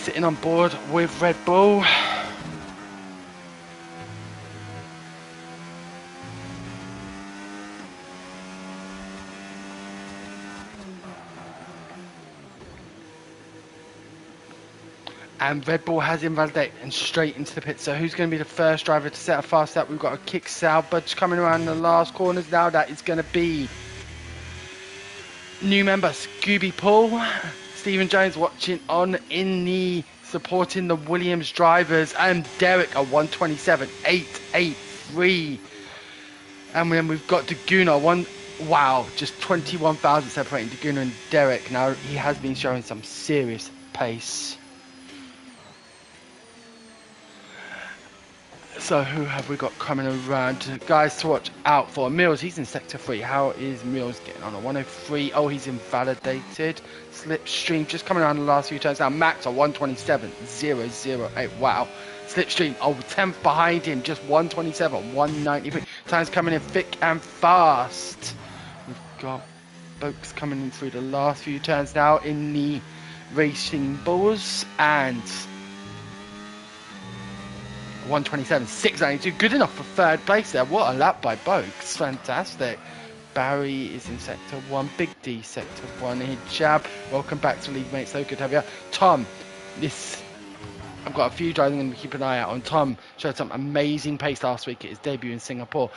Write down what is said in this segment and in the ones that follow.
sitting on board with Red Bull. And Red Bull has invalidated and straight into the pit. So who's going to be the first driver to set a fast lap? We've got a kick Salvage coming around the last corners now. That is going to be new member Scooby Paul. Stephen Jones watching on in the supporting the Williams drivers, and Derek a 127.883. And then we've got Daguna just 21,000 separating Daguna and Derek. Now he has been showing some serious pace. So who have we got coming around? Guys to watch out for. Mills, he's in sector 3. How is Mills getting on? A 103. Oh, he's invalidated. Slipstream just coming around the last few turns. Now Max a 127.008. Wow. Slipstream, 10th behind him. Just 127.193. Time's coming in thick and fast. We've got folks coming in through the last few turns now in the Racing Bulls. And 127.692, good enough for third place there. What a lap by Boakes, fantastic. Barry is in sector 1, Big D sector 1, Hijab, welcome back to League Mate, so good to have you. Tom, I've got a few drivers I'm going to keep an eye out on. Tom showed some amazing pace last week at his debut in Singapore.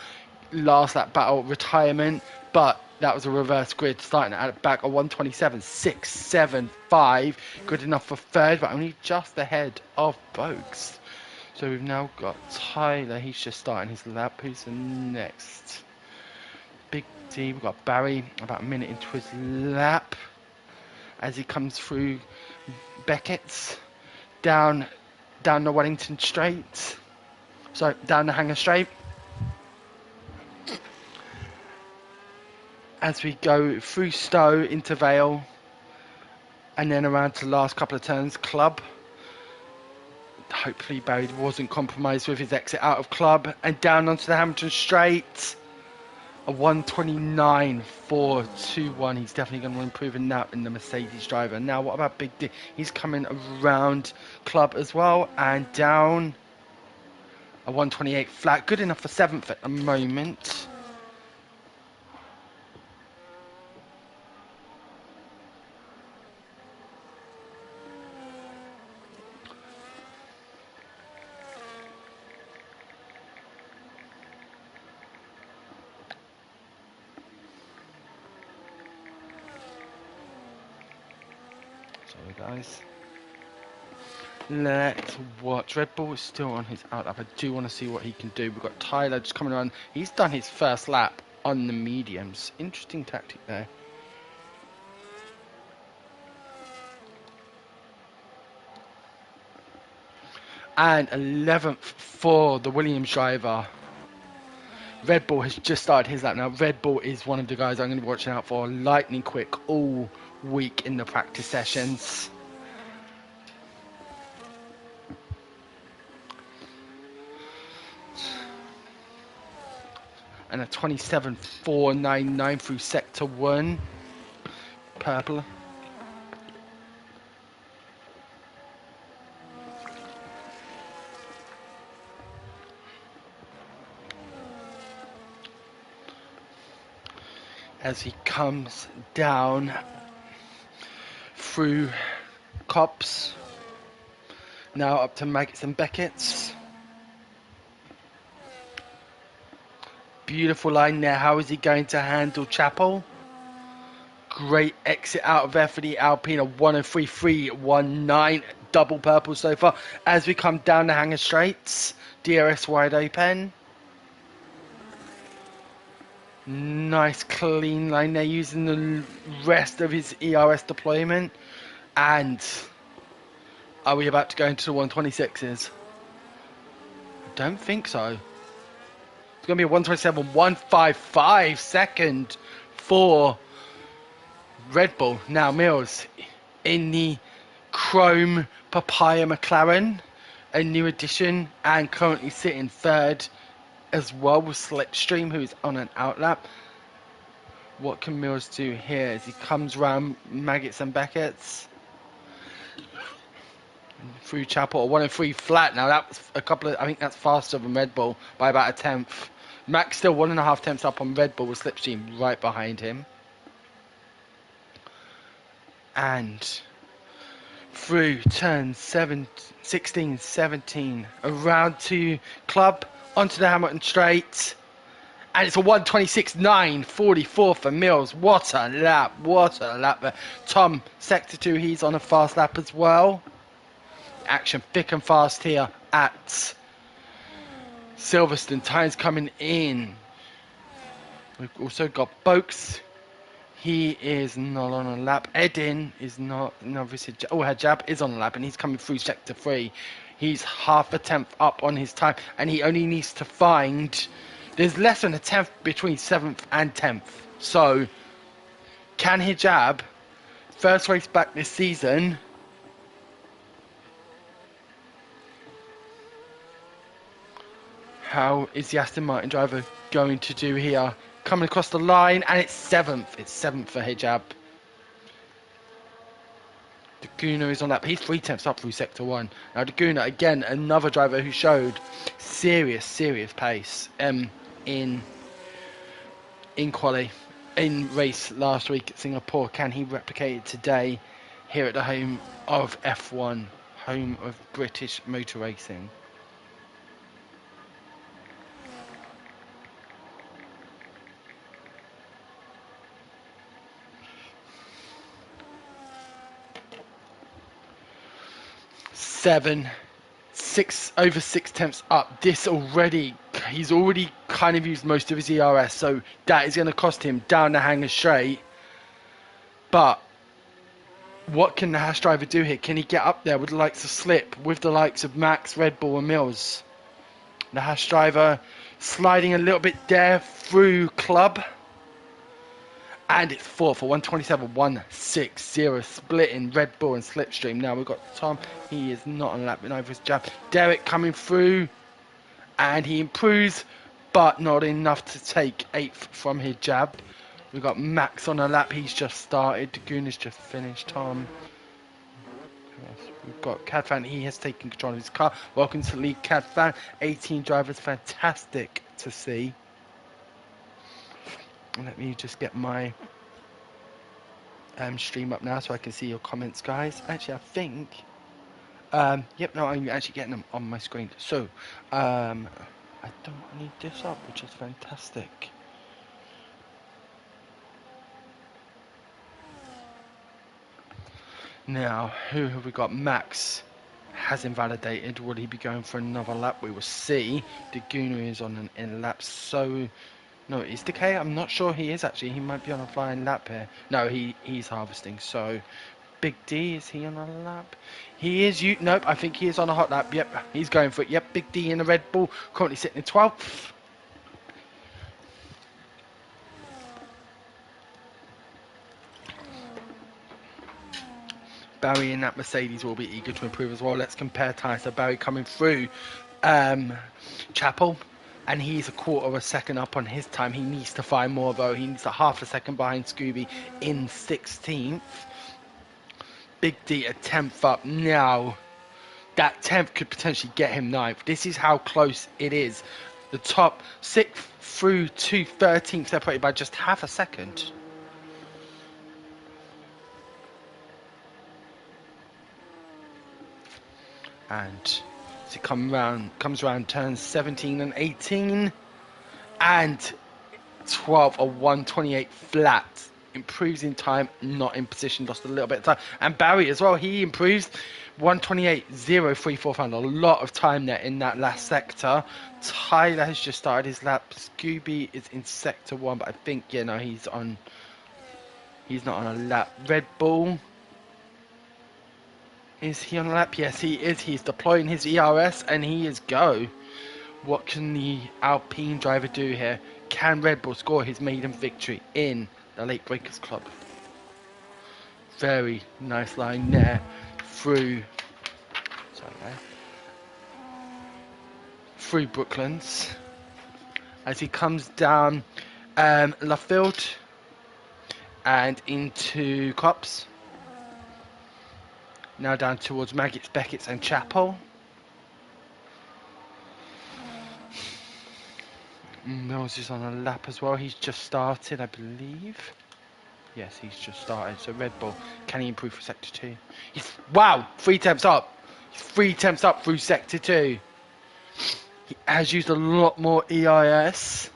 Last lap battle, retirement, but that was a reverse grid, starting at back a 127.675, good enough for third, but only just ahead of Boakes. So we've now got Tyler, he's just starting his lap. Who's the next? Big D, we've got Barry, about a minute into his lap. As he comes through Beckett's, down the Wellington Straight. Sorry, down the Hangar Straight. As we go through Stowe into Vale, and then around to the last couple of turns, Club. Hopefully Barry wasn't compromised with his exit out of Club, and down onto the Hamilton Straight, a 129.421. He's definitely going to improve in that in the Mercedes driver. Now what about Big D? He's coming around Club as well, and down a 128 flat, good enough for 7th at the moment. Guys, let's watch. Red Bull is still on his outlap. I do want to see what he can do. We've got Tyler just coming around. He's done his first lap on the mediums. Interesting tactic there. And 11th for the Williams driver. Red Bull has just started his lap. Now Red Bull is one of the guys I'm going to be watching out for. Lightning quick all week in the practice sessions. And a 27.499 through sector 1. Purple. As he comes down through Cops, now up to Maggots and Beckett's. Beautiful line there. How is he going to handle Chapel? Great exit out of there for the Alpine. A 103.319, double purple so far. As we come down the Hangar Straights, DRS wide open. Nice clean line there, using the rest of his ERS deployment. And are we about to go into the 126s? I don't think so. It's going to be a 127.155 second for Red Bull. Now Mills in the Chrome Papaya McLaren, a new addition, and currently sitting third as well with Slipstream, who's on an outlap. What can Mills do here as he comes round Maggots and Beckett's? through Chapel, a 1 and 3 flat. Now that was a couple of, I think that's faster than Red Bull by about a tenth. Max still 1.5 tenths up on Red Bull with Slipstream right behind him. And through turn 16, 17, around to Club, onto the Hamilton straight. And it's a 1:26.9.44 for Mills. What a lap, what a lap. Tom, Sector 2, he's on a fast lap as well. Action thick and fast here at Silverstone. Times coming in. We've also got Boakes. He is not on a lap. Edin is not. Obviously, Hajab is on a lap, and he's coming through Sector 3. He's half a tenth up on his time, and he only needs to find. There's less than a tenth between 7th and 10th. So, can Hijab, first race back this season, how is the Aston Martin driver going to do here? Coming across the line, and it's 7th. It's 7th for Hijab. Daguna is on that. He's 3 tenths up through Sector 1. Now, Daguna, again, another driver who showed serious pace in quali, in race last week at Singapore. Can he replicate it today here at the home of F1, home of British motor racing? Over 6 tenths up. This already, he's already kind of used most of his ERS, so that is going to cost him down the hanger straight. But what can the Haas driver do here? Can he get up there with the likes of Slip, with the likes of Max, Red Bull and Mills? The Haas driver sliding a little bit there through Club. And it's 4th for 1:27.160, splitting Red Bull and Slipstream. Now we've got Tom. He is not on lap over his jab. Derek coming through, and he improves, but not enough to take 8th from his jab. We've got Max on a lap. He's just started. Daguna's just finished. Tom. We've got Cadfan. He has taken control of his car. Welcome to the league, Cadfan. 18 drivers. Fantastic to see. Let me just get my stream up now so I can see your comments, guys. Actually, I think... yep, no, I'm actually getting them on my screen. So, I don't need this up, which is fantastic. Now, who have we got? Max has invalidated. Will he be going for another lap? We will see. Daguna is on an in lap, so... No, is Decay? I'm not sure he is actually. He might be on a flying lap here. No, he's harvesting. So, Big D, is he on a lap? He is. Nope, I think he is on a hot lap. Yep, he's going for it. Yep, Big D in the Red Bull. Currently sitting in 12th. Barry in that Mercedes will be eager to improve as well. Let's compare tyres. So Barry coming through Chapel. And he's a quarter of a second up on his time. He needs to find more, though. He needs a half a second behind Scooby in 16th. Big D a 10th up. Now, that 10th could potentially get him 9th. This is how close it is. The top 6th through to 13th separated by just half a second. And... it comes around turns 17 and 18, and 12 or 1:28 flat. Improves in time, not in position, lost a little bit of time. And Barry as well, he improves 1:28.034, found a lot of time there in that last sector. Tyler has just started his lap. Scooby is in sector 1, but I think, yeah, no, he's not on a lap. Red Bull. Is he on a lap? Yes, he is. He's deploying his ERS, and he is go. What can the Alpine driver do here? Can Red Bull score his maiden victory in the Late Breakers Club? Very nice line there through Brooklands as he comes down Luffield and into Cops. Now down towards Maggots, Beckett's and Chapel. Mills is on a lap as well. He's just started, I believe. Yes, he's just started. So Red Bull, can he improve for Sector 2? Wow, 3 temps up. He's 3 temps up through Sector 2. He has used a lot more EIS.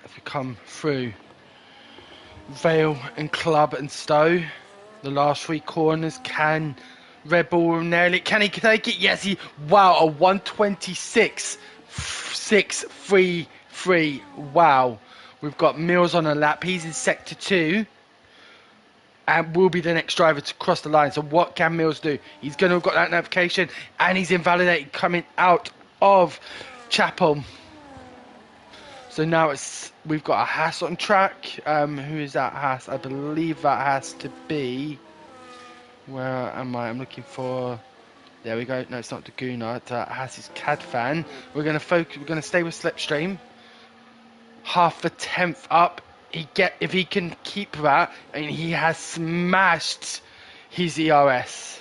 As we come through Vale and Club and Stowe, the last 3 corners, can Red Bull nail it? Can he take it? Yes, he. Wow, a 126. 6-3-3. Wow. We've got Mills on a lap. He's in Sector 2. And will be the next driver to cross the line. So what can Mills do? He's going to have got that notification. And he's invalidated coming out of Chapel. So now we've got a Haas on track. Who is that Haas? I believe that has to be... Where am I? I'm looking for... There we go. No, it's not Daguna. It's Haas's Cadfan. We're going to focus. We're going to stay with Slipstream. Half a tenth up. If he can keep that, and he has smashed his ERS.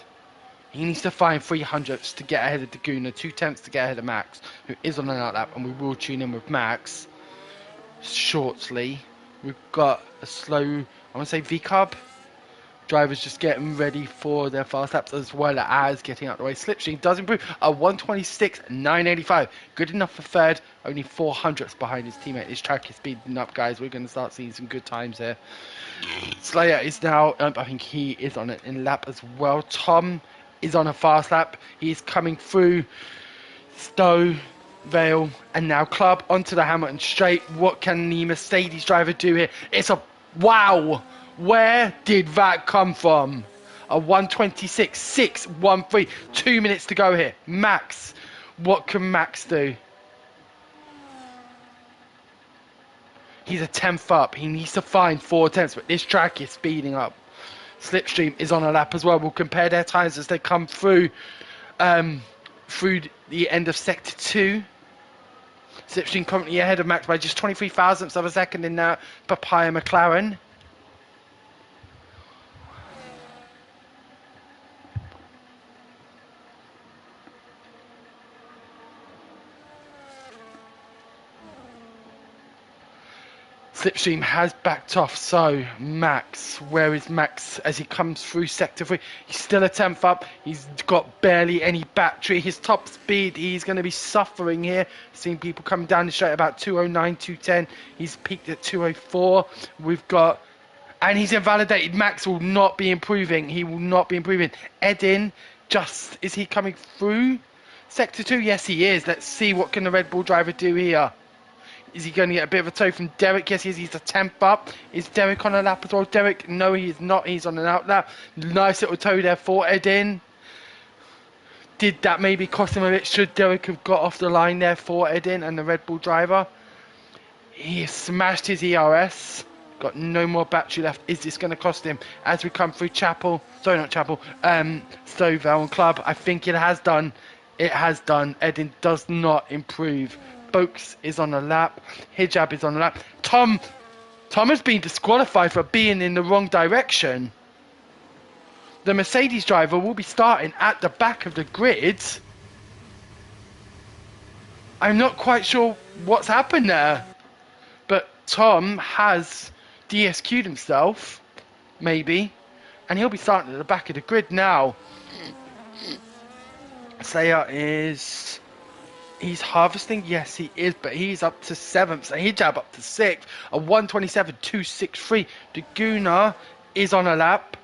He needs to find 300ths to get ahead of Daguna, 2 tenths to get ahead of Max, who is on an outlap, and we will tune in with Max shortly. We've got a slow, I want to say V-Cub. Drivers just getting ready for their fast laps as well as getting out of the way. Slipstream does improve. A 126.985. Good enough for third. Only 400ths behind his teammate. This track is speeding up, guys. We're going to start seeing some good times here. Slayer is now, I think he is on it in lap as well. Tom is on a fast lap. He's coming through Stowe, Vale, and now Club onto the Hamilton straight. What can the Mercedes driver do here? It's a wow. Where did that come from? A 126.613. 2 minutes to go here. Max. What can Max do? He's a 10th up. He needs to find 4 tenths, but this track is speeding up. Slipstream is on a lap as well. We'll compare their times as they come through the end of Sector 2. Slipstream currently ahead of Max by just 23 thousandths of a second in now Papaya McLaren. Slipstream has backed off, so Max, where is Max as he comes through Sector 3? He's still a 10th up, he's got barely any battery, his top speed, he's going to be suffering here. Seeing people coming down the straight about 209, 210, he's peaked at 204, we've got, and he's invalidated. Max will not be improving, he will not be improving. Edin, is he coming through Sector 2? Yes he is. Let's see what can the Red Bull driver do here. Is he going to get a bit of a tow from Derek? Yes, he is. He's a 10th up. Is Derek on a lap as well? Derek, no, he is not. He's on an out lap. Nice little tow there for Edin. Did that maybe cost him a bit? Should Derek have got off the line there for Edin and the Red Bull driver? He smashed his ERS. Got no more battery left. Is this going to cost him as we come through Chapel? Sorry, not Chapel. Stovell and Club. I think it has done. It has done. Edin does not improve. Boakes is on a lap. Hijab is on a lap. Tom has been disqualified for being in the wrong direction. The Mercedes driver will be starting at the back of the grid. I'm not quite sure what's happened there. But Tom has DSQ'd himself, maybe. And he'll be starting at the back of the grid now. Slayer is... He's harvesting, yes he is, but he's up to 7th, and Hijab up to 6th, a 127.263. Daguna is on a lap,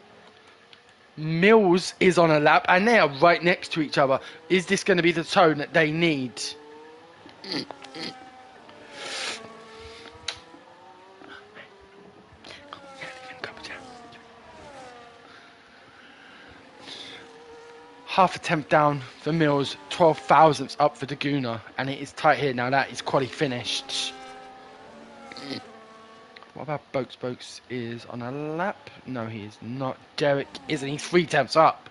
Mills is on a lap, and they are right next to each other. Is this going to be the tone that they need? Half a tenth down for Mills, 12 thousandths up for Daguna, and it is tight here now. That is quali finished. What about Boakes? Boakes is on a lap. No, he is not. Derek isn't. He's 3 tenths up.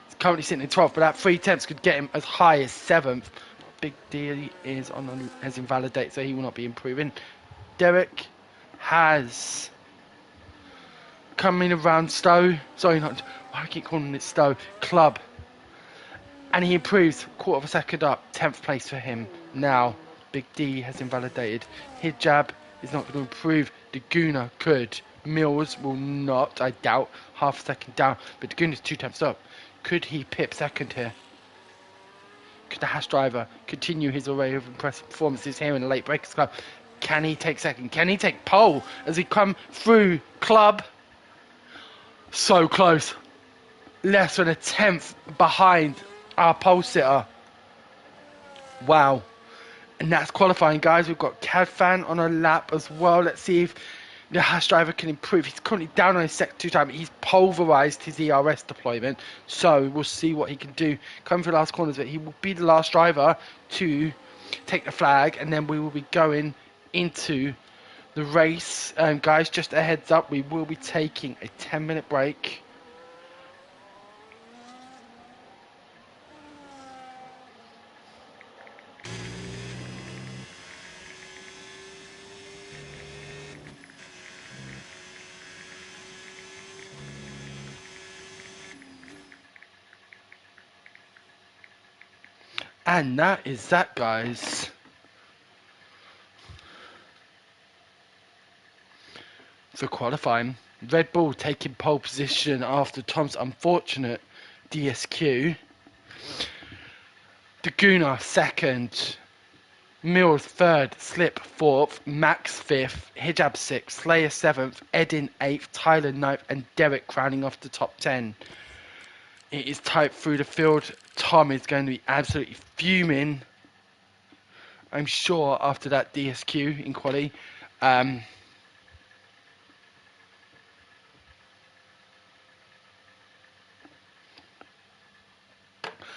He's currently sitting in 12th, but that 3 tenths could get him as high as 7th. Big D is has invalidated, so he will not be improving. Derek has coming around Stowe. Sorry, not. Why I keep calling it Stowe Club. And he improves quarter of a second up, 10th place for him. Now, Big D has invalidated. Hijab is not going to improve. Daguna could. Mills will not, I doubt. Half a second down. But Daguna's 2 tenths up. Could he pip second here? Could the Haas driver continue his array of impressive performances here in the late Breakers Club? Can he take second? Can he take pole as he come through Club? So close. Less than a 10th behind our pole sitter. Wow. And that's qualifying, guys. We've got Cadfan on a lap as well. Let's see if the Haas driver can improve. He's currently down on his second 2 time. He's pulverized his ERS deployment. So we'll see what he can do. Coming for the last corners, but he will be the last driver to take the flag. And then we will be going into the race. Guys, just a heads up, we will be taking a 10-minute break. And that is that, guys. For qualifying, Red Bull taking pole position after Tom's unfortunate DSQ. Daguna second. Mills third. Slip fourth. Max fifth. Hijab sixth. Slayer seventh. Edin eighth. Tyler ninth. And Derek crowning off the top 10. It is tight through the field. Tom is going to be absolutely fuming, I'm sure, after that DSQ in quali.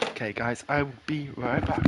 Okay, guys, I will be right back.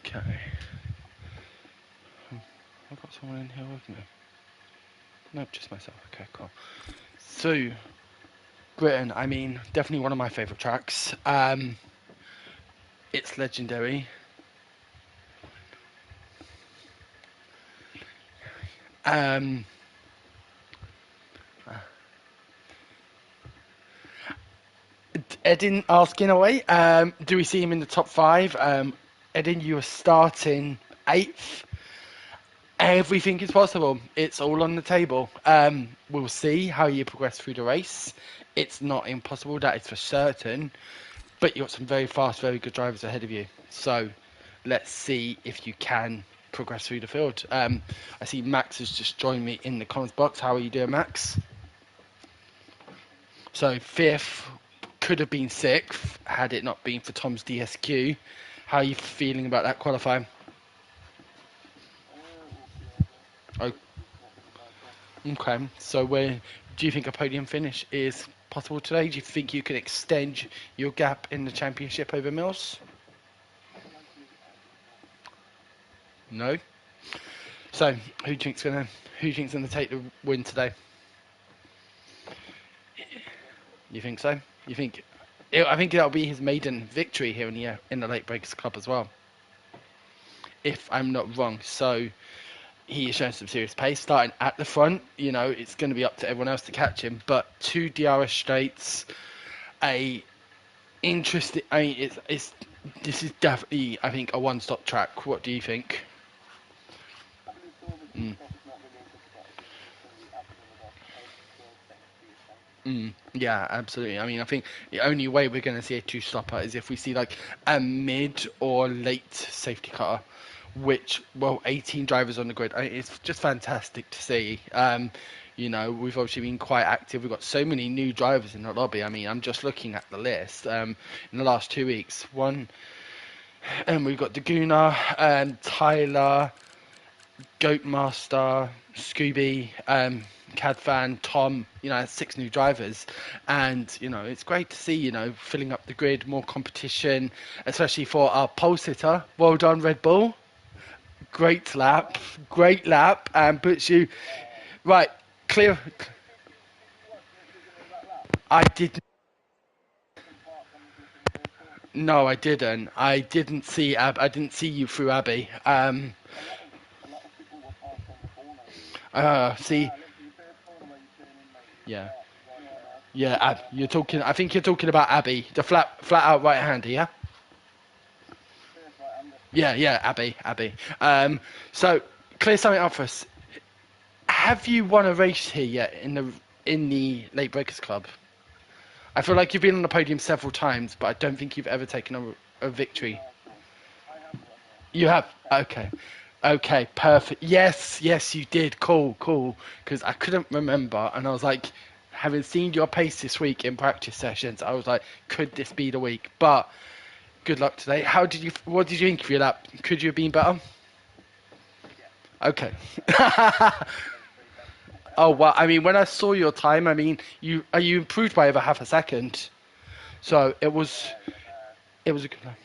Okay. I've got someone in here with me. Nope, just myself. Okay, cool. So, Britain, I mean, definitely one of my favourite tracks. It's legendary. Edin asking away, do we see him in the top 5? Edin, you are starting 8th. Everything is possible. It's all on the table. We'll see how you progress through the race. It's not impossible, that is for certain. But you've got some very fast, very good drivers ahead of you. So let's see if you can progress through the field. I see Max has just joined me in the comments box. How are you doing, Max? So 5th, could have been 6th had it not been for Tom's DSQ. How are you feeling about that qualifying? Oh, okay, so we're Do you think a podium finish is possible today? Do you think you can extend your gap in the championship over Mills? No. So who do you think's gonna take the win today? You think so? You think? I think that'll be his maiden victory here in the Late Breakers Club as well, if I'm not wrong. So he is showing some serious pace, starting at the front. You know, it's going to be up to everyone else to catch him. But two DRS straights, a interesting. I mean, it's this is definitely, I think, a one-stop track. What do you think? Mm. Yeah, absolutely. I mean, I think the only way we're going to see a two-stopper is if we see like a mid or late safety car, which, well, 18 drivers on the grid. It's just fantastic to see. You know, we've obviously been quite active. We've got so many new drivers in the lobby. I mean, I'm just looking at the list. In the last 2 weeks, and we've got Daguna, Tyler, Goatmaster, Scooby, Cadfan, Tom, you know, 6 new drivers. And, you know, it's great to see, you know, filling up the grid, more competition, especially for our pole sitter. Well done, Red Bull. Great lap, and puts you right clear. I did. No, I didn't. I didn't see you through Abby. See. Yeah. Yeah, you're talking. I think you're talking about Abby, the flat out right hander. Yeah. Yeah, Abby. So clear something up for us. Have you won a race here yet in the Late Breakers Club? I feel like you've been on the podium several times, but I don't think you've ever taken a victory. You have? Okay. Okay, perfect. Yes, you did. Cool. Because I couldn't remember, and I was like, having seen your pace this week in practice sessions, I was like, could this be the week? But good luck today. What did you think of your lap? Could you have been better? Okay. Oh, well, I mean, when I saw your time, I mean, you improved by over half a second. So it was a good lap.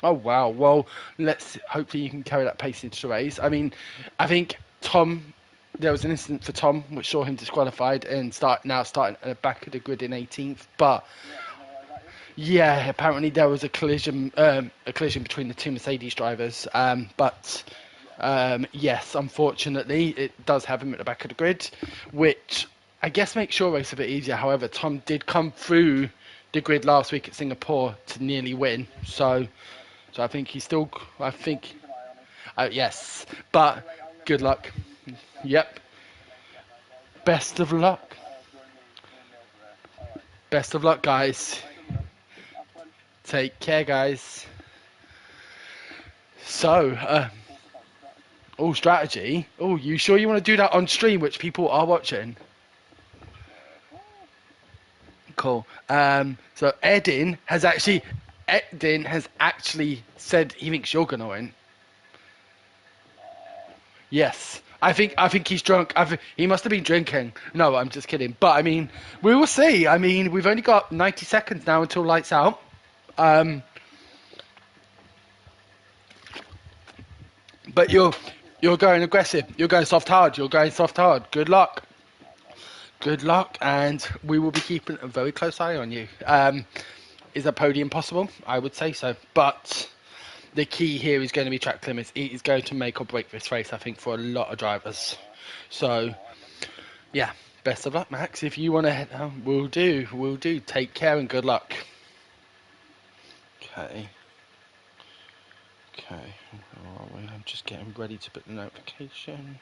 Oh wow. Well, let's hopefully you can carry that pace into the race. I mean, I think Tom. There was an incident for Tom which saw him disqualified and starting at the back of the grid in 18th. But yeah, apparently there was a collision between the two Mercedes drivers. But yes, unfortunately, it does have him at the back of the grid, which I guess makes your race a bit easier. However, Tom did come through the grid last week at Singapore to nearly win. So I think yes, but good luck. Yep. Best of luck. Best of luck, guys. Take care, guys. So, strategy. Oh, you sure you want to do that on stream, which people are watching? Cool. So Edin has actually said he thinks you're gonna win. Yes. I think he's drunk. He must have been drinking. No, I'm just kidding. But I mean, we will see. I mean, we've only got 90 seconds now until lights out. But you're going aggressive. You're going soft hard. Good luck. Good luck, and we will be keeping a very close eye on you. Is a podium possible? I would say so. But the key here is going to be track limits. It is going to make or break this race, I think, for a lot of drivers. So, yeah, best of luck, Max. If you want to head home, we'll do. Take care and good luck. Okay. Where are we? I'm just getting ready to put the notification.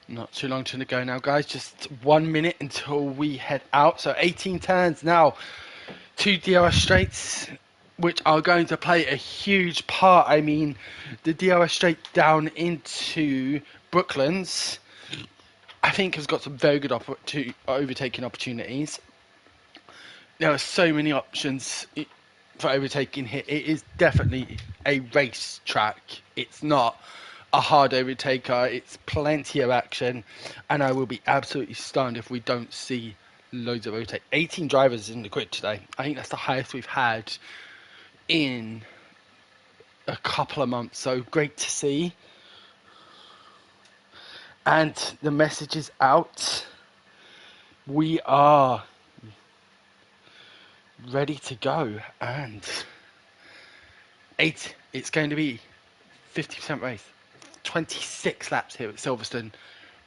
Not too long to go now, guys. Just 1 minute until we head out. So 18 turns now. 2 DRS straights, which are going to play a huge part. I mean, the DRS straight down into Brooklands. I think has got some very good overtaking opportunities. There are so many options for overtaking here. It is definitely a race track. It's not a hard overtaker. It's plenty of action, and I will be absolutely stunned if we don't see loads of overtake. 18 drivers in the grid today. I think that's the highest we've had in a couple of months, so great to see. And the message is out. We are ready to go, and it's going to be 50% race, 26 laps here at Silverstone.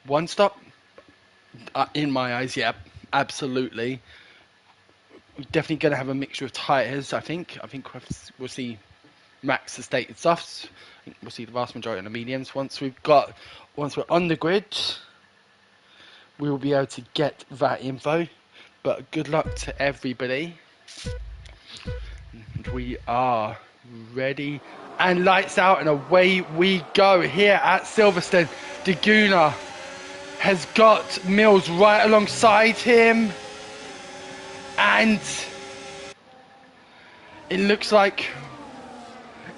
One stop, in my eyes, yeah, absolutely. We're definitely going to have a mixture of tyres. I think we'll see Max the stated softs. I think we'll see the vast majority on the mediums. Once we're on the grid, we will be able to get that info. But good luck to everybody. And we are ready, and lights out, and away we go here at Silverstone. Daguna has got Mills right alongside him, and it looks like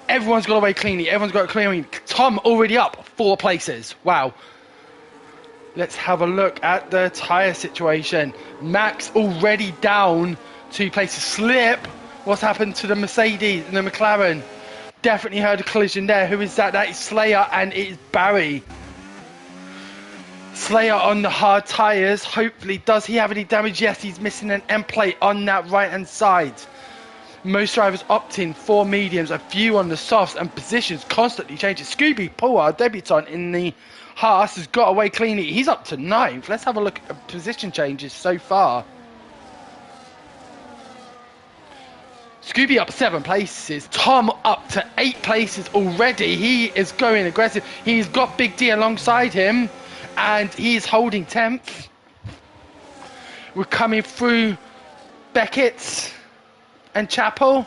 everyone's got away cleanly. Everyone's got it clean. Tom already up 4 places. Wow. Let's have a look at the tyre situation. Max already down 2 places. Slip. What's happened to the Mercedes and the McLaren? Definitely heard a collision there. Who is that? That is Slayer, and it is Barry. Slayer on the hard tyres. Hopefully, does he have any damage? Yes, he's missing an end plate on that right-hand side. Most drivers opting for mediums, a few on the softs, and positions constantly changing. Scooby Paul, our debutant in the Haas, has got away cleanly. He's up to 9th. Let's have a look at position changes so far. Scooby up 7 places. Tom up to 8 places already. He is going aggressive. He's got Big D alongside him, and he's holding 10th. We're coming through Beckett and Chapel.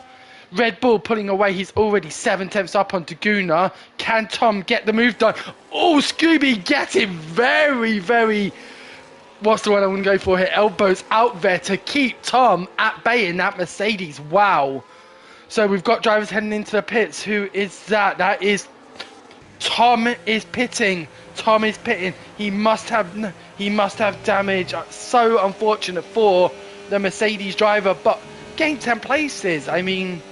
Red Bull pulling away. He's already 7/10 up on Daguna. Can Tom get the move done? Oh, Scooby getting very, very... What's the one I want to go for here? Elbows out there to keep Tom at bay in that Mercedes. Wow. So we've got drivers heading into the pits. Who is that? That is... Tom is pitting. Tom is pitting. He must have damage. So unfortunate for the Mercedes driver, but gained 10 places. I mean,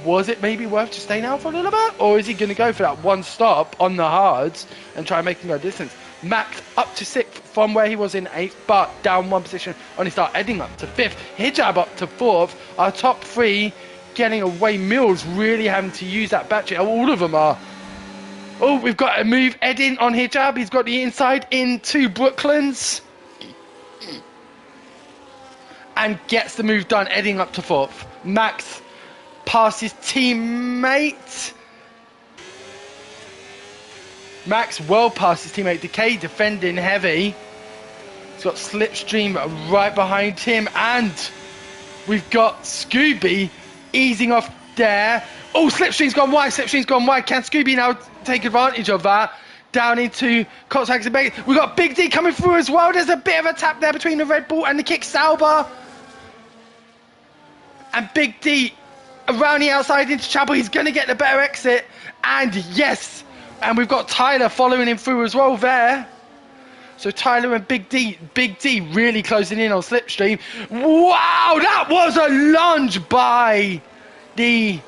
was it maybe worth just staying out for a little bit? Or is he going to go for that one stop on the hards and try and make him go distance? Max up to 6th from where he was in 8th, but down 1 position on his start, heading up to 5th. Hijab up to 4th. Our top 3 getting away. Mills really having to use that battery. All of them are. Oh, we've got a move. Edin on Hijab. He's got the inside into Brooklands. And gets the move done, heading up to 4th. Max passes teammate. Max well past his teammate. Decay defending heavy. He's got Slipstream right behind him. And we've got Scooby easing off there. Oh, Slipstream's gone wide. Slipstream's gone wide. Can Scooby now take advantage of that? Down into Coxhags and Beckett. We've got Big D coming through as well. There's a bit of a tap there between the Red Bull and the Kick Sauber. And Big D around the outside into Chapel. He's going to get the better exit. And yes. And we've got Tyler following him through as well there. So Tyler and Big D really closing in on Slipstream. Wow, that was a lunge by the...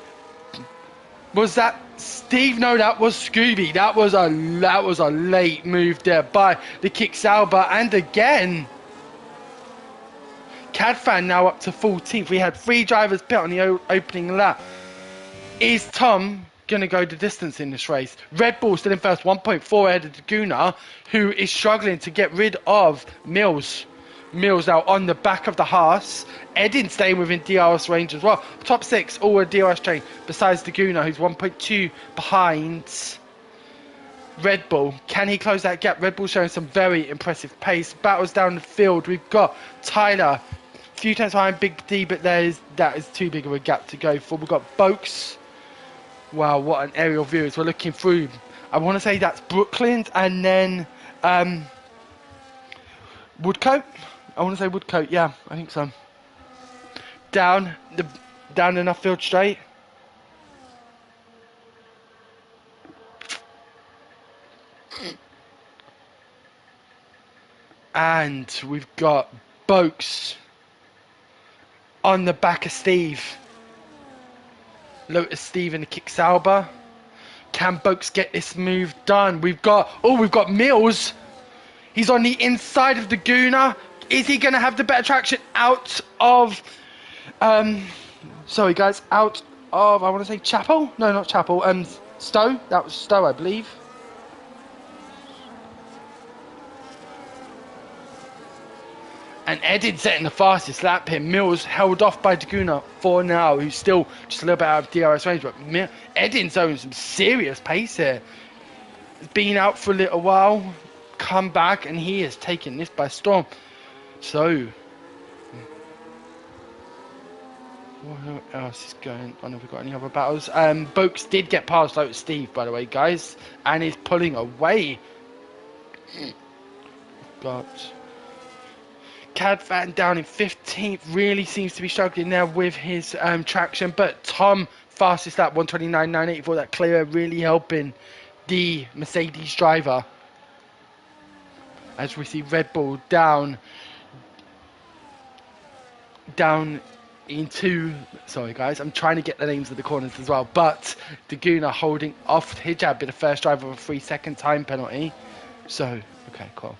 Was that Steve? No, that was Scooby. That was a late move there by the Kick Sauber. And again, Cadfan now up to 14th. We had 3 drivers pit on the opening lap. Is Tom going to go the distance in this race? Red Bull still in first, 1.4 ahead of Daguna, who is struggling to get rid of Mills. Mills now on the back of the Haas. Edin staying within DRS range as well. Top 6 all a DRS train besides Daguna, who's 1.2 behind Red Bull. Can he close that gap? Red Bull showing some very impressive pace. Battles down the field. We've got Tyler a few times behind Big D, but that is too big of a gap to go for. We've got Boakes. Wow, what an aerial view as we're looking through. I want to say that's Brooklands, and then Woodcote? I want to say Woodcote, yeah, I think so. Down enough field straight. And we've got Boakes on the back of Steve. Lotus Steve in the kick Sauber. Can Boakes get this move done? We've got Mills. He's on the inside of the Guna. Is he going to have the better traction out of... sorry guys, out of, I want to say Chapel? No, not Chapel. Stowe. That was Stowe, I believe. And Edin setting the fastest lap here. Mills held off by Daguna for now, who's still just a little bit out of DRS range. But Edin's owning some serious pace here. He's been out for a little while, come back, and he is taking this by storm. So, what else is going on? Have we got any other battles? Boakes did get past Lotus Steve, by the way, guys, and is pulling away. Got Cadfan down in 15th, really seems to be struggling there with his traction, but Tom fastest lap 129.984, that clear, really helping the Mercedes driver. As we see Red Bull down into, sorry guys, I'm trying to get the names of the corners as well, but Daguna holding off Hijab in the first drive of a 3-second time penalty. So, okay, cool.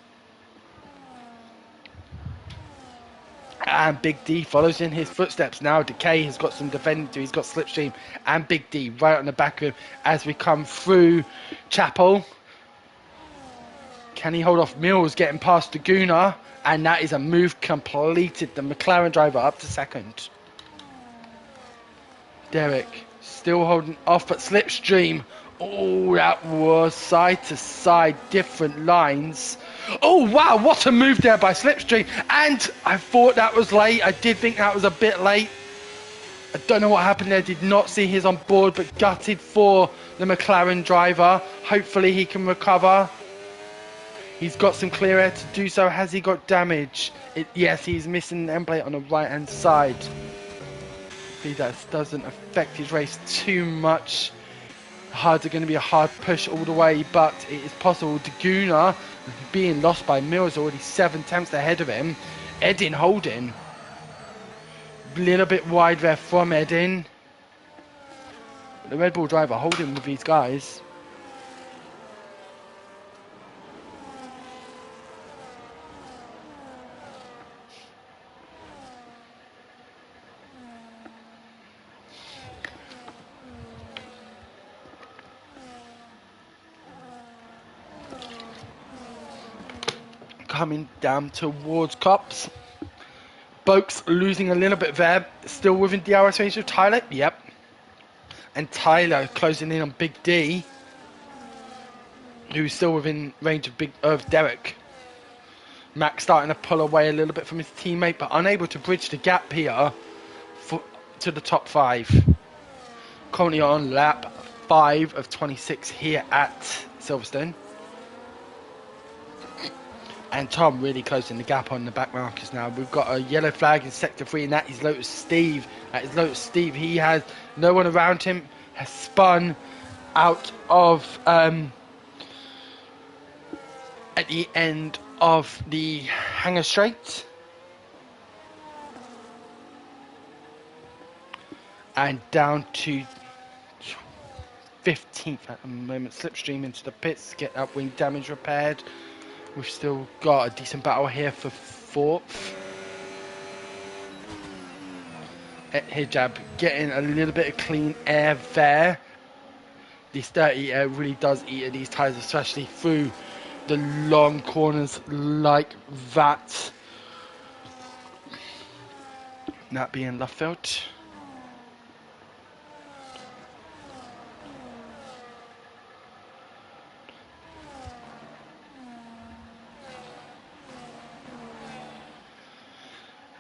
And Big D follows in his footsteps now. Decay has got some defending to do. He's got Slipstream and Big D right on the back of him as we come through Chapel. Can he hold off Mills getting past Daguna? And that is a move completed. The McLaren driver up to second. Derek still holding off, but Slipstream. Oh, that was side to side, different lines. Oh, wow, what a move there by Slipstream. And I thought that was late. I did think that was a bit late. I don't know what happened there. Did not see his on board, but gutted for the McLaren driver. Hopefully he can recover. He's got some clear air to do so. Has he got damage? Yes, he's missing the end plate on the right-hand side. That doesn't affect his race too much. Hards are going to be a hard push all the way, but it is possible. Daguna being lost by Mills, already 7 tenths ahead of him. Edin holding. A little bit wide there from Edin. The Red Bull driver holding with these guys. Coming down towards Cops. Boakes losing a little bit there. Still within DRS range of Tyler. Yep. And Tyler closing in on Big D, who's still within range of Derek. Max starting to pull away a little bit from his teammate, but unable to bridge the gap here to the top 5. Currently on lap 5 of 26 here at Silverstone. And Tom really closing the gap on the back markers now. We've got a yellow flag in sector 3, and that is Lotus Steve. That is Lotus Steve. He has no one around him, has spun out of at the end of the hangar straight. And down to 15th at the moment. Slipstream into the pits, get that wing damage repaired. We've still got a decent battle here for 4th. Hijab getting a little bit of clean air there. This dirty air really does eat at these tyres, especially through the long corners like that. That being Luffield.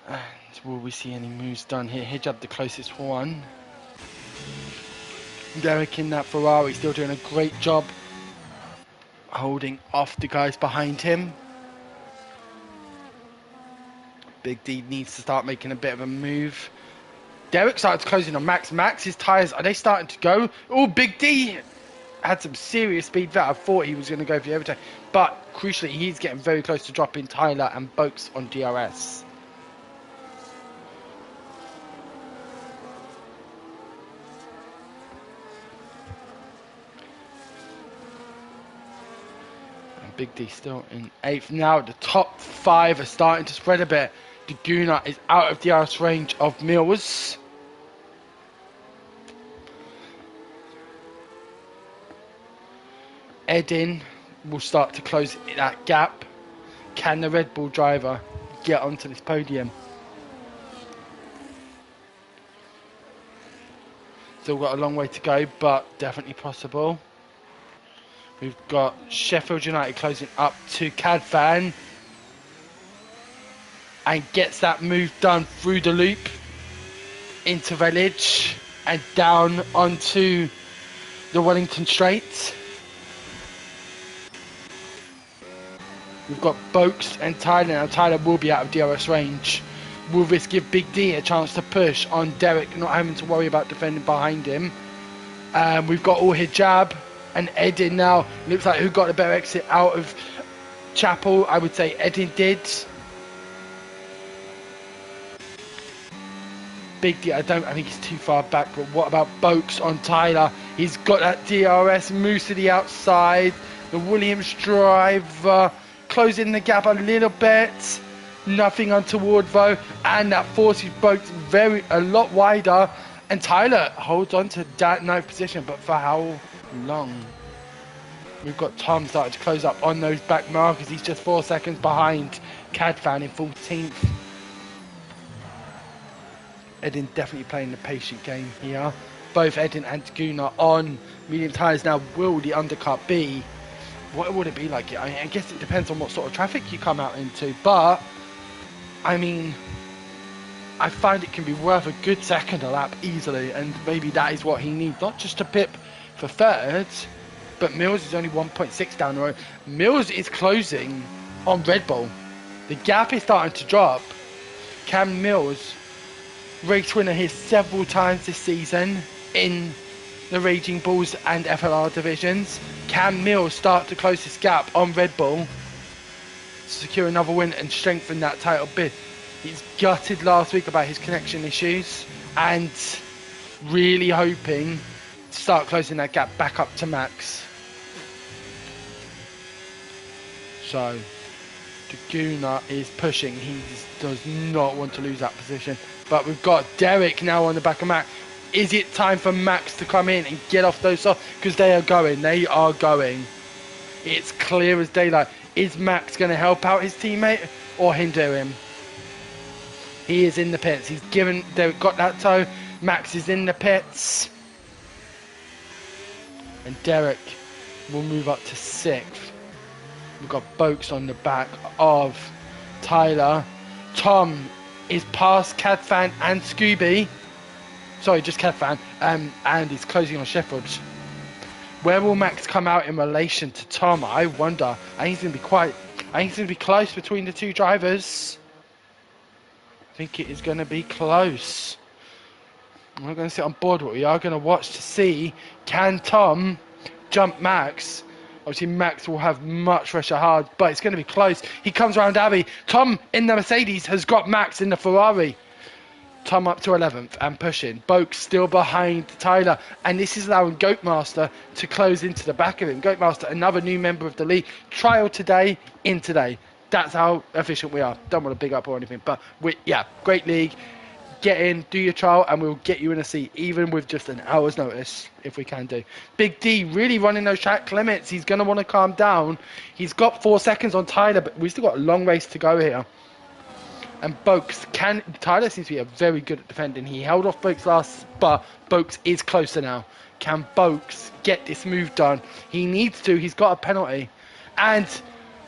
And will we see any moves done here? Hijab the closest one. Derek in that Ferrari still doing a great job holding off the guys behind him. Big D needs to start making a bit of a move. Derek started closing on Max. Max's tyres, are they starting to go? Oh, Big D had some serious speed there. I thought he was going to go for the overtake. But crucially, he's getting very close to dropping Tyler and Boakes on DRS. And Big D still in 8th. Now the top 5 are starting to spread a bit. Daguna is out of DRS range of Mills. Edin will start to close that gap. Can the Red Bull driver get onto this podium? Still got a long way to go, but definitely possible. We've got Sheffield United closing up to Cadfan. And gets that move done through the loop into Village and down onto the Wellington Straight. We've got Boakes and Tyler. Now Tyler will be out of DRS range. Will this give Big D a chance to push on Derek, not having to worry about defending behind him? We've got All Hijab and Edin now. Looks like who got the better exit out of Chapel? I would say Edin did. Big D, I think he's too far back, but what about Boakes on Tyler? He's got that DRS, moves to the outside. The Williams driver closing the gap a little bit. Nothing untoward though, and that forces Boakes a lot wider. And Tyler holds on to that 9th position, but for how long? We've got Tom starting to close up on those back markers. He's just 4 seconds behind Cadfan in 14th. Edin definitely playing the patient game here. Both Edin and Daguna on medium tyres now. Will the undercut be? What would it be like? I guess it depends on what sort of traffic you come out into. But, I mean, I find it can be worth a good second a lap easily. And maybe that is what he needs. Not just to pip for 3rd, but Mills is only 1.6 down the road. Mills is closing on Red Bull. The gap is starting to drop. Cam Mills, race winner here several times this season in the Raging Bulls and FLR divisions. Can Mills start to close this gap on Red Bull to secure another win and strengthen that title bid? He's gutted last week about his connection issues and really hoping to start closing that gap back up to Max. So Daguna is pushing. He does not want to lose that position. But we've got Derek now on the back of Max. Is it time for Max to come in and get off those off? Because they are going. They are going. It's clear as daylight. Is Max going to help out his teammate or hinder him? He is in the pits. He's given. Derek got that toe. Max is in the pits. And Derek will move up to 6th. We've got Boakes on the back of Tyler. Tom is past Cadfan and Scooby. Sorry, just Cadfan. And he's closing on Sheffield. Where will Max come out in relation to Tom? I wonder. I think he's going to be I think it's going to be close between the two drivers. I think it is going to be close. I'm not going to sit on board, but we are going to watch to see, can Tom jump Max? Obviously, Max will have much fresher hard, but it's going to be close. He comes around Abbey. Tom in the Mercedes has got Max in the Ferrari. Tom up to 11th and pushing. Boakes still behind Tyler. And this is allowing Goatmaster to close into the back of him. Goatmaster, another new member of the league. Trial today, in today. That's how efficient we are. Don't want to big up or anything. But, great league. Get in, do your trial, and we'll get you in a seat, even with just an hour's notice, if we can do. Big D really running those track limits. He's going to want to calm down. He's got 4 seconds on Tyler, but we've still got a long race to go here. And Boakes Tyler seems to be very good at defending. He held off Boakes last, but Boakes is closer now. Can Boakes get this move done? He needs to. He's got a penalty. And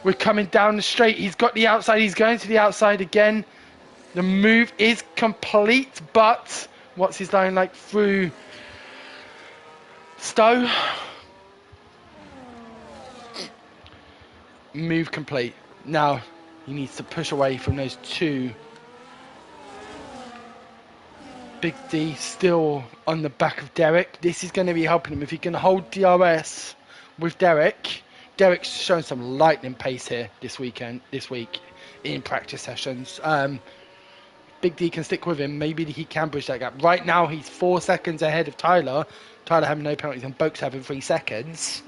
we're coming down the straight. He's got the outside. He's going to the outside again. The move is complete, but what's his line like through Stowe? Move complete. Now he needs to push away from those two Big D still on the back of Derek. This is going to be helping him if he can hold DRS with Derek. Derek's shown some lightning pace here this week in practice sessions. Big D can stick with him. Maybe he can bridge that gap. Right now he's 4 seconds ahead of Tyler. Tyler having no penalties and Boak's having 3 seconds.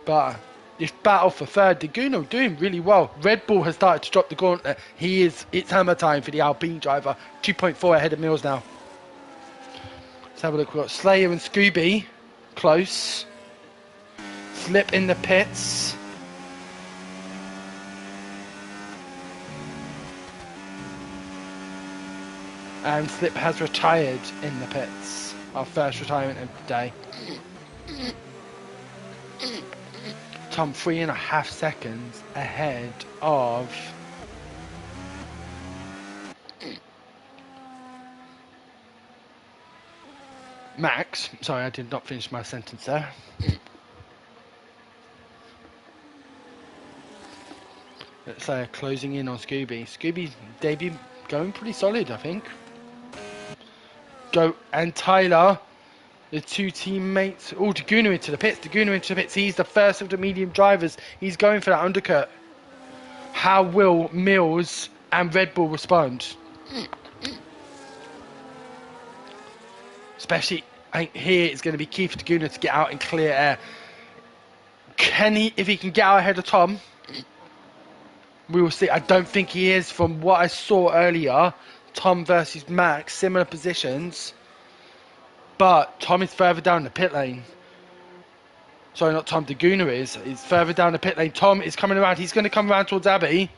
But this battle for third, Deguno doing really well. Red Bull has started to drop the gauntlet. It's hammer time for the Alpine driver. 2.4 ahead of Mills now. Let's have a look. We've got Slayer and Scooby close. Slip in the pits. And Slip has retired in the pits. Our first retirement of the day. Tom 3.5 seconds ahead of Max. Sorry, I did not finish my sentence there. Let's say closing in on Scooby. Scooby's debut going pretty solid, I think. And Tyler, the 2 teammates. Oh, Deguno into the pits. He's the first of the medium drivers. He's going for that undercut. How will Mills and Red Bull respond? Especially, I think here it's going to be key for Deguno to get out in clear air. If he can get out ahead of Tom, we will see. I don't think he is. From what I saw earlier, Tom versus Max, similar positions. But Tom is further down the pit lane. Sorry, not Tom, Deguno is. He's further down the pit lane. Tom is coming around. He's going to come around towards Abbey.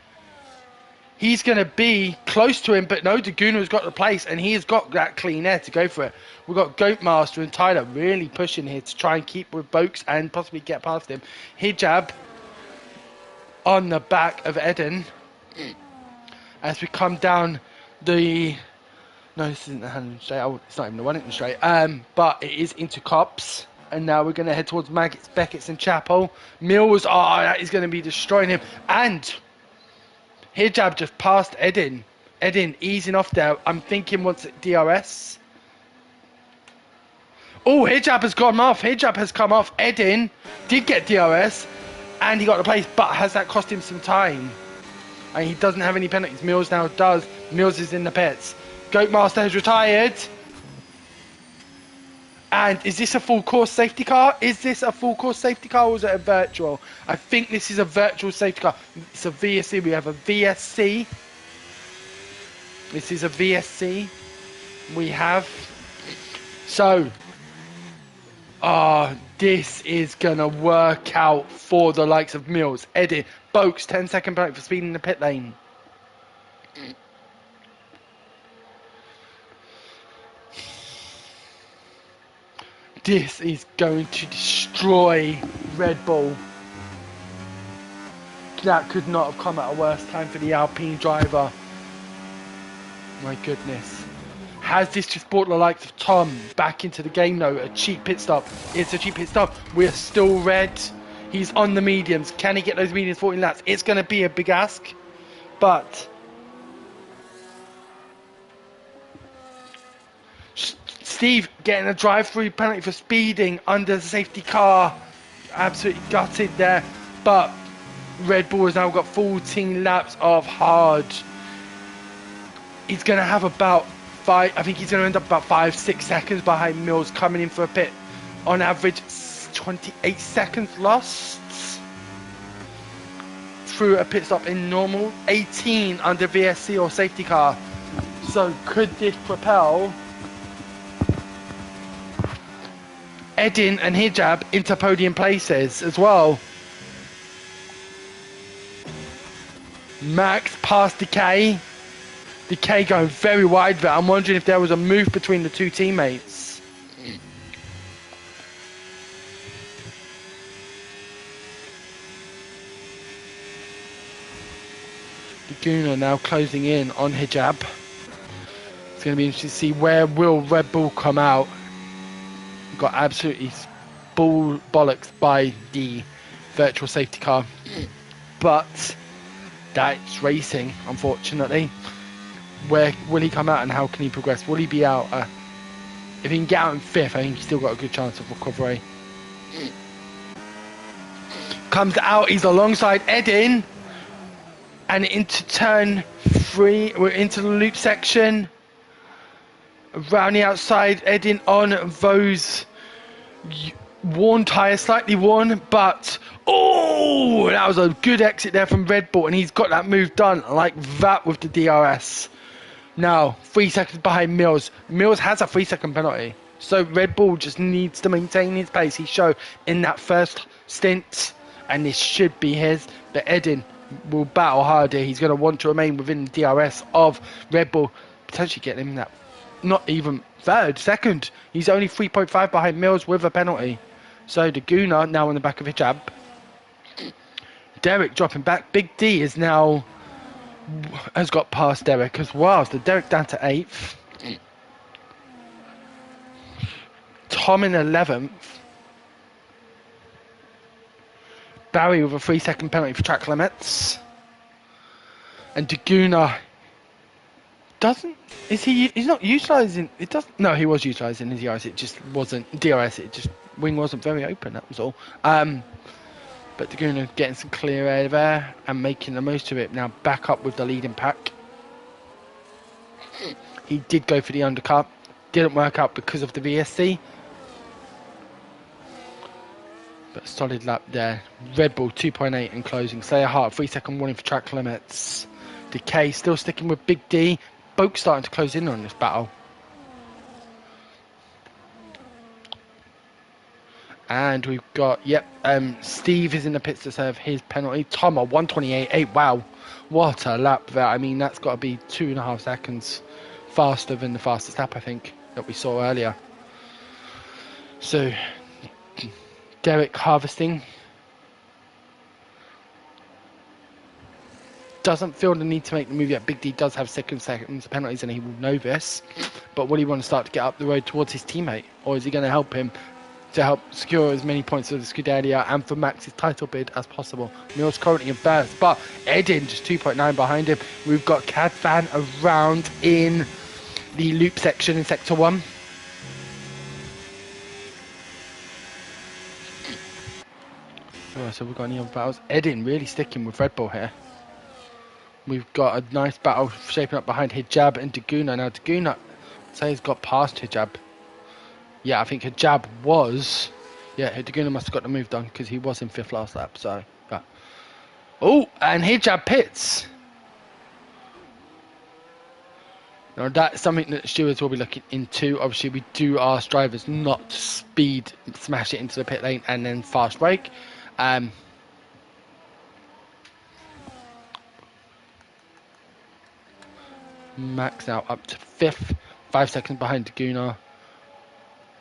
He's going to be close to him, but no, Deguno's got the place, and he has got that clean air to go for it. We've got Goatmaster and Tyler really pushing here to try and keep with Boakes and possibly get past him. Hijab on the back of Eden as we come down the... No, this isn't the Hannon straight. It's not even the Wellington straight. But it is into Cops. And now we're going to head towards Maggots, Beckett's and Chapel. Mills, that is going to be destroying him. And Hijab just passed Eden. Eden easing off there. I'm thinking once at DRS. Oh, Hijab has gone off. Hijab has come off. Eden did get DRS. And he got the place. But has that cost him some time? And he doesn't have any penalties. Mills now does. Mills is in the pits. Goatmaster has retired. And is this a full course safety car? Is this a full course safety car or is it a virtual? I think this is a virtual safety car. It's a VSC. We have a VSC. This is a VSC. We have. So, this is going to work out for the likes of Mills. Eddie, Boakes, 10-second penalty for speeding in the pit lane. This is going to destroy Red Bull. That could not have come at a worse time for the Alpine driver. My goodness. Has this just brought the likes of Tom back into the game though? A cheap pit stop. It's a cheap pit stop. We're still red. He's on the mediums. Can he get those mediums 14 laps? It's going to be a big ask. But Steve getting a drive-through penalty for speeding under the safety car. Absolutely gutted there. But Red Bull has now got 14 laps of hard. He's going to have about 5, I think he's going to end up about 5-6 seconds behind Mills coming in for a pit. On average, 28 seconds lost through a pit stop in normal. 18 under VSC or safety car. So could this propel Edin and Hijab into podium places as well? Max past Decay. Decay going very wide there. I'm wondering if there was a move between the two teammates. Laguna now closing in on Hijab. It's going to be interesting to see where will Red Bull come out. Got absolutely bollocks by the virtual safety car. But that's racing, unfortunately. Where will he come out and how can he progress? Will he be out? If he can get out in 5th, I think he's still got a good chance of recovery. Comes out, he's alongside Edin. And into turn 3, we're into the loop section. Around the outside, Edin on those worn tyres, slightly worn, but oh, that was a good exit there from Red Bull, and he's got that move done like that with the DRS. Now, 3 seconds behind Mills. Mills has a 3-second penalty, so Red Bull just needs to maintain his pace he showed in that first stint, and this should be his. But Edin will battle harder. He's going to want to remain within the DRS of Red Bull, potentially getting him that, not even second. He's only 3.5 behind Mills with a penalty. So the Guna now on the back of Hijab. Derek dropping back. Big D is now has got past Derek as well. So Derek down to 8th. Tom in 11th. Barry with a 3-second penalty for track limits. And Daguna he's not utilising it. Doesn't, no, he was utilising his DRS, it just wasn't wing wasn't very open, that was all. But Daguna getting some clear air there and making the most of it. Now back up with the leading pack. He did go for the undercut, didn't work out because of the VSC. But solid lap there. Red Bull 2.8 in closing. Slayer Hart 3-second warning for track limits. Decay still sticking with Big D. Both starting to close in on this battle. And we've got, Steve is in the pits to serve his penalty. Tom at 128.8. Wow, what a lap there. I mean, that's got to be 2.5 seconds faster than the fastest lap, I think, that we saw earlier. So Derek harvesting. Doesn't feel the need to make the move yet. Big D does have seconds penalties and he will know this. But will he want to start to get up the road towards his teammate? Or is he going to help him to help secure as many points of the Scuderia and for Max's title bid as possible? Mills currently in first, but Edin just 2.9 behind him. We've got Cadfan around in the loop section in Sector 1. So we've got any other battles. Edin really sticking with Red Bull here. We've got a nice battle shaping up behind Hijab and Daguna. Now Daguna, I'd say he's got past Hijab. Yeah, I think Hijab was... Yeah, Daguna must have got the move done because he was in 5th last lap, so... Yeah. Oh, and Hijab pits! Now that's something that stewards will be looking into. Obviously, we do ask drivers not to speed, smash it into the pit lane and then fast brake. Max now up to 5th, 5 seconds behind Daguna.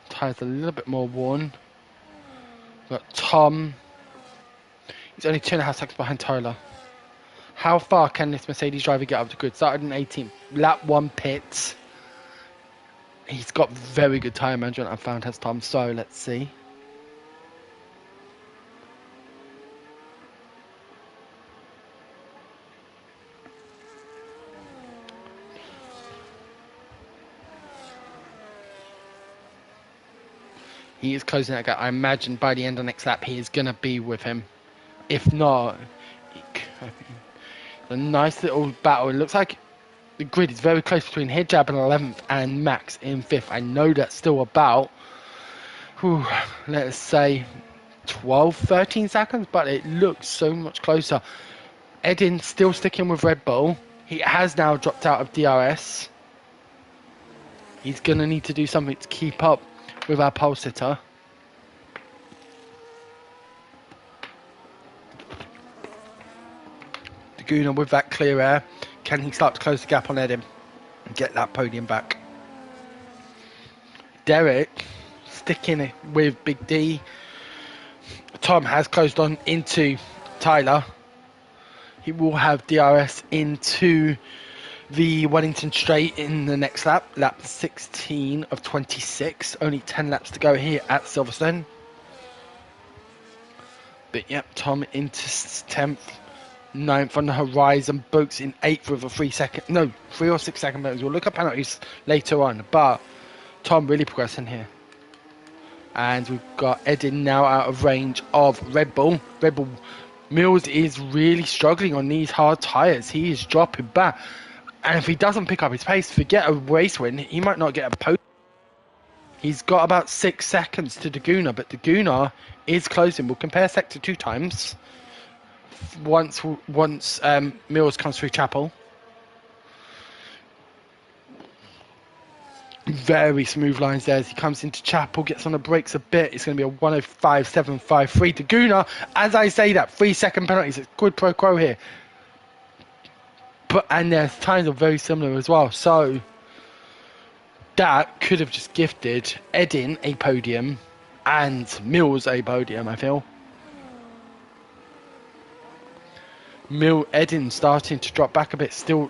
Tyres a little bit more worn. We've got Tom. He's only 2.5 seconds behind Tyler. How far can this Mercedes driver get up the grid? Started in 18th, lap 1 pit. He's got very good tyre management, I found, has Tom, so let's see. He is closing that gap. I imagine by the end of next lap he is going to be with him. If not, a nice little battle. It looks like the grid is very close between Hijab in 11th and Max in 5th. I know that's still about, let's say, 12, 13 seconds, but it looks so much closer. Edin still sticking with Red Bull. He has now dropped out of DRS. He's going to need to do something to keep up with our pole sitter. Daguna with that clear air. Can he start to close the gap on Edin and get that podium back? Derek sticking with Big D. Tom has closed on into Tyler. He will have DRS into the Wellington Straight in the next lap, lap 16 of 26. Only 10 laps to go here at Silverstone. But yep, Tom into 10th. ninth on the horizon. Boats in 8th with a 3 or 6 second penalties. We'll look at penalties later on, but Tom really progressing here. And we've got Edin now out of range of Red Bull. Red Bull Mills is really struggling on these hard tyres. He is dropping back. And if he doesn't pick up his pace, forget a race win, he might not get a podium. He's got about 6 seconds to Daguna, but Daguna is closing. We'll compare sector 2 times. Once Mills comes through Chapel. Very smooth lines there as he comes into Chapel, gets on the brakes a bit. It's going to be a 105.753. Daguna, as I say that, 3 second penalties. It's quid pro quo here. And their times are very similar as well. So that could have just gifted Edin a podium and Mills a podium, I feel. Edin starting to drop back a bit, still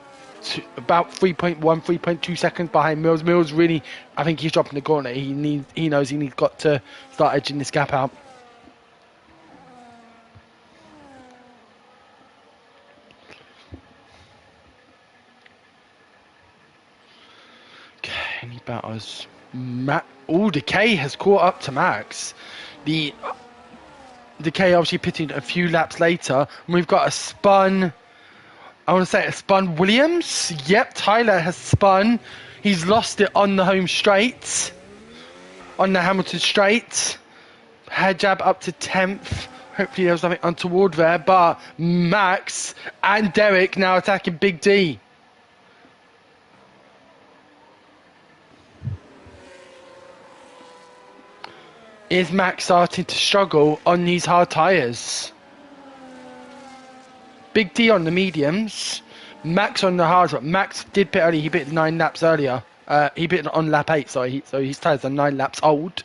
about 3.1, 3.2 seconds behind Mills. Mills really, I think he's dropping the gauntlet. He knows he's got to start edging this gap out. Okay, any batters? Decay has caught up to Max. Decay obviously pitting a few laps later. And we've got a spun. I want to say a spun Williams. Yep, Tyler has spun. He's lost it on the home straight. On the Hamilton straight. Head jab up to 10th. Hopefully there was nothing untoward there. But Max and Derek now attacking Big D. Is Max starting to struggle on these hard tyres? Big D on the mediums, Max on the hards. Max did pit early, he pitted 9 laps earlier. He pitted on lap 8, sorry, so his tyres are 9 laps old.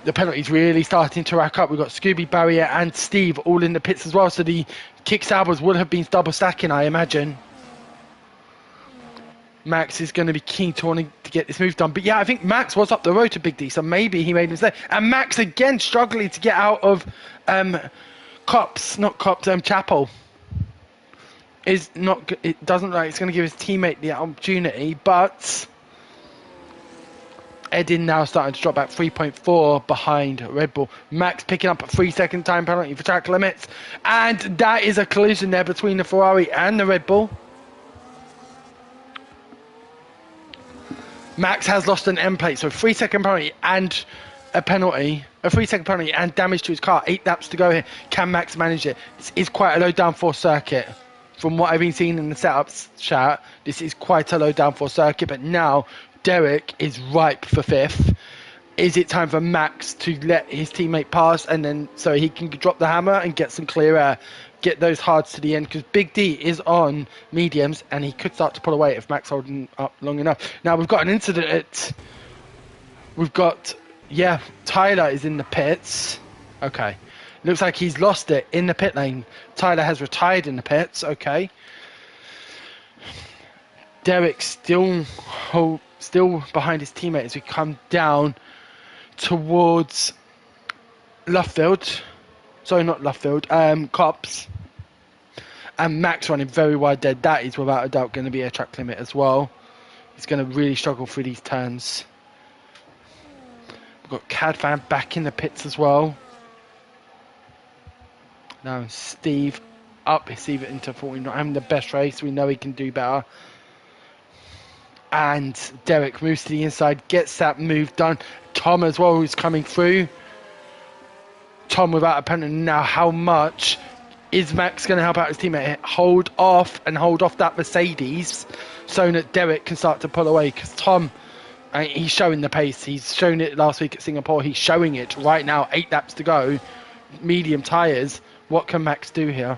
The penalties really starting to rack up. We've got Scooby, Barrier and Steve all in the pits as well, so the kick sabers would have been double stacking, I imagine. Max is going to be keen to wanting to get this move done. But yeah, I think Max was up the road to Big D, so maybe he made a mistake. And Max again struggling to get out of Chapel. It doesn't look like it's going to give his teammate the opportunity, but Edin now starting to drop back 3.4 behind Red Bull. Max picking up a 3-second time penalty for track limits. And that is a collision there between the Ferrari and the Red Bull. Max has lost an end plate, so 3-second penalty and a 3-second penalty and damage to his car. 8 laps to go here. Can Max manage it? This is quite a low downforce circuit. From what I've been seeing in the setups chat, this is quite a low downforce circuit, but now Derek is ripe for 5th. Is it time for Max to let his teammate pass and then so he can drop the hammer and get some clear air? Get those hards to the end, because Big D is on mediums and he could start to pull away if Max holding up long enough. Now we've got an incident. Tyler is in the pits. Okay, looks like he's lost it in the pit lane. Tyler has retired in the pits. Okay, Derek still behind his teammate as we come down towards Luffield. Sorry, not Luffield. Cops. And Max running very wide dead. That is without a doubt going to be a track limit as well. He's going to really struggle through these turns. We've got Cadfan back in the pits as well. Now Steve up. Steve into 40. Not having the best race. We know he can do better. And Derek moves to the inside. Gets that move done. Tom as well, who's coming through. Tom without a penalty. Now how much is Max going to help out his teammate? Hold off that Mercedes so that Derek can start to pull away, because Tom, he's showing the pace. He's shown it last week at Singapore. He's showing it right now. 8 laps to go. Medium tyres. What can Max do here?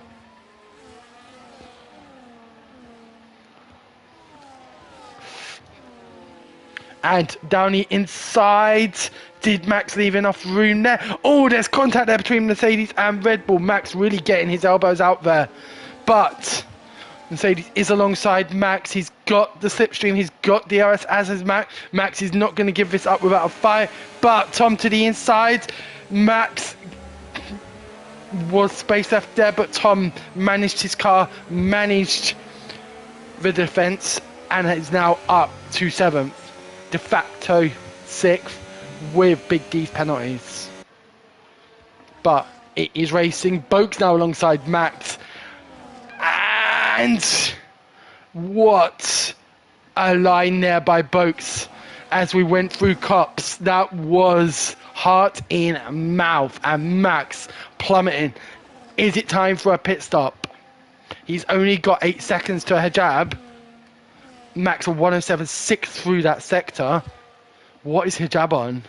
And down the inside, did Max leave enough room there? Oh, there's contact there between Mercedes and Red Bull. Max really getting his elbows out there. But Mercedes is alongside Max. He's got the slipstream. He's got DRS, as has Max. Max is not going to give this up without a fight. But Tom to the inside. Max was space left there, but Tom managed his car, managed the defence, and is now up to 7th, de facto 6th, with Big D's penalties. But it is racing. Boak's now alongside Max, and what a line there by Boak's as we went through cops. That was heart in mouth, and Max plummeting. Is it time for a pit stop? He's only got 8 seconds to a hijab. Max 107.6 through that sector. What is hijab on?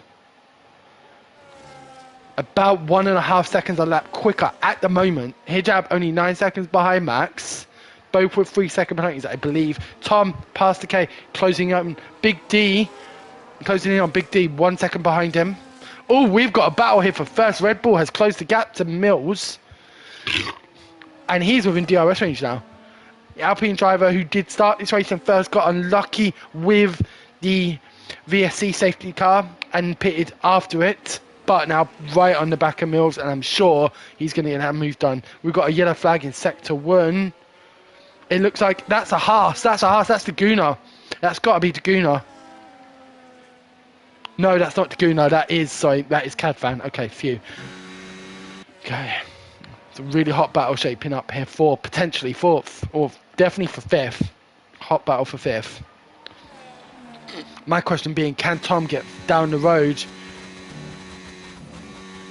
About 1.5 seconds a lap quicker at the moment. Hijab only 9 seconds behind Max. Both with 3-second penalties, I believe. Tom past the K, closing up. Big D, closing in on Big D, 1 second behind him. Oh, we've got a battle here for first. Red Bull has closed the gap to Mills. And he's within DRS range now. The Alpine driver who did start this race and first got unlucky with the VSC safety car and pitted after it. But now right on the back of Mills, and I'm sure he's going to get that move done. We've got a yellow flag in sector 1. It looks like that's a Haas. That's a Haas. That's the Gunnar. That's got to be the Gunnar. No, that's not the Gunnar. That is Cadfan. Okay, phew. Okay. It's a really hot battle shaping up here for potentially 4th, or definitely for 5th. Hot battle for 5th. My question being, can Tom get down the road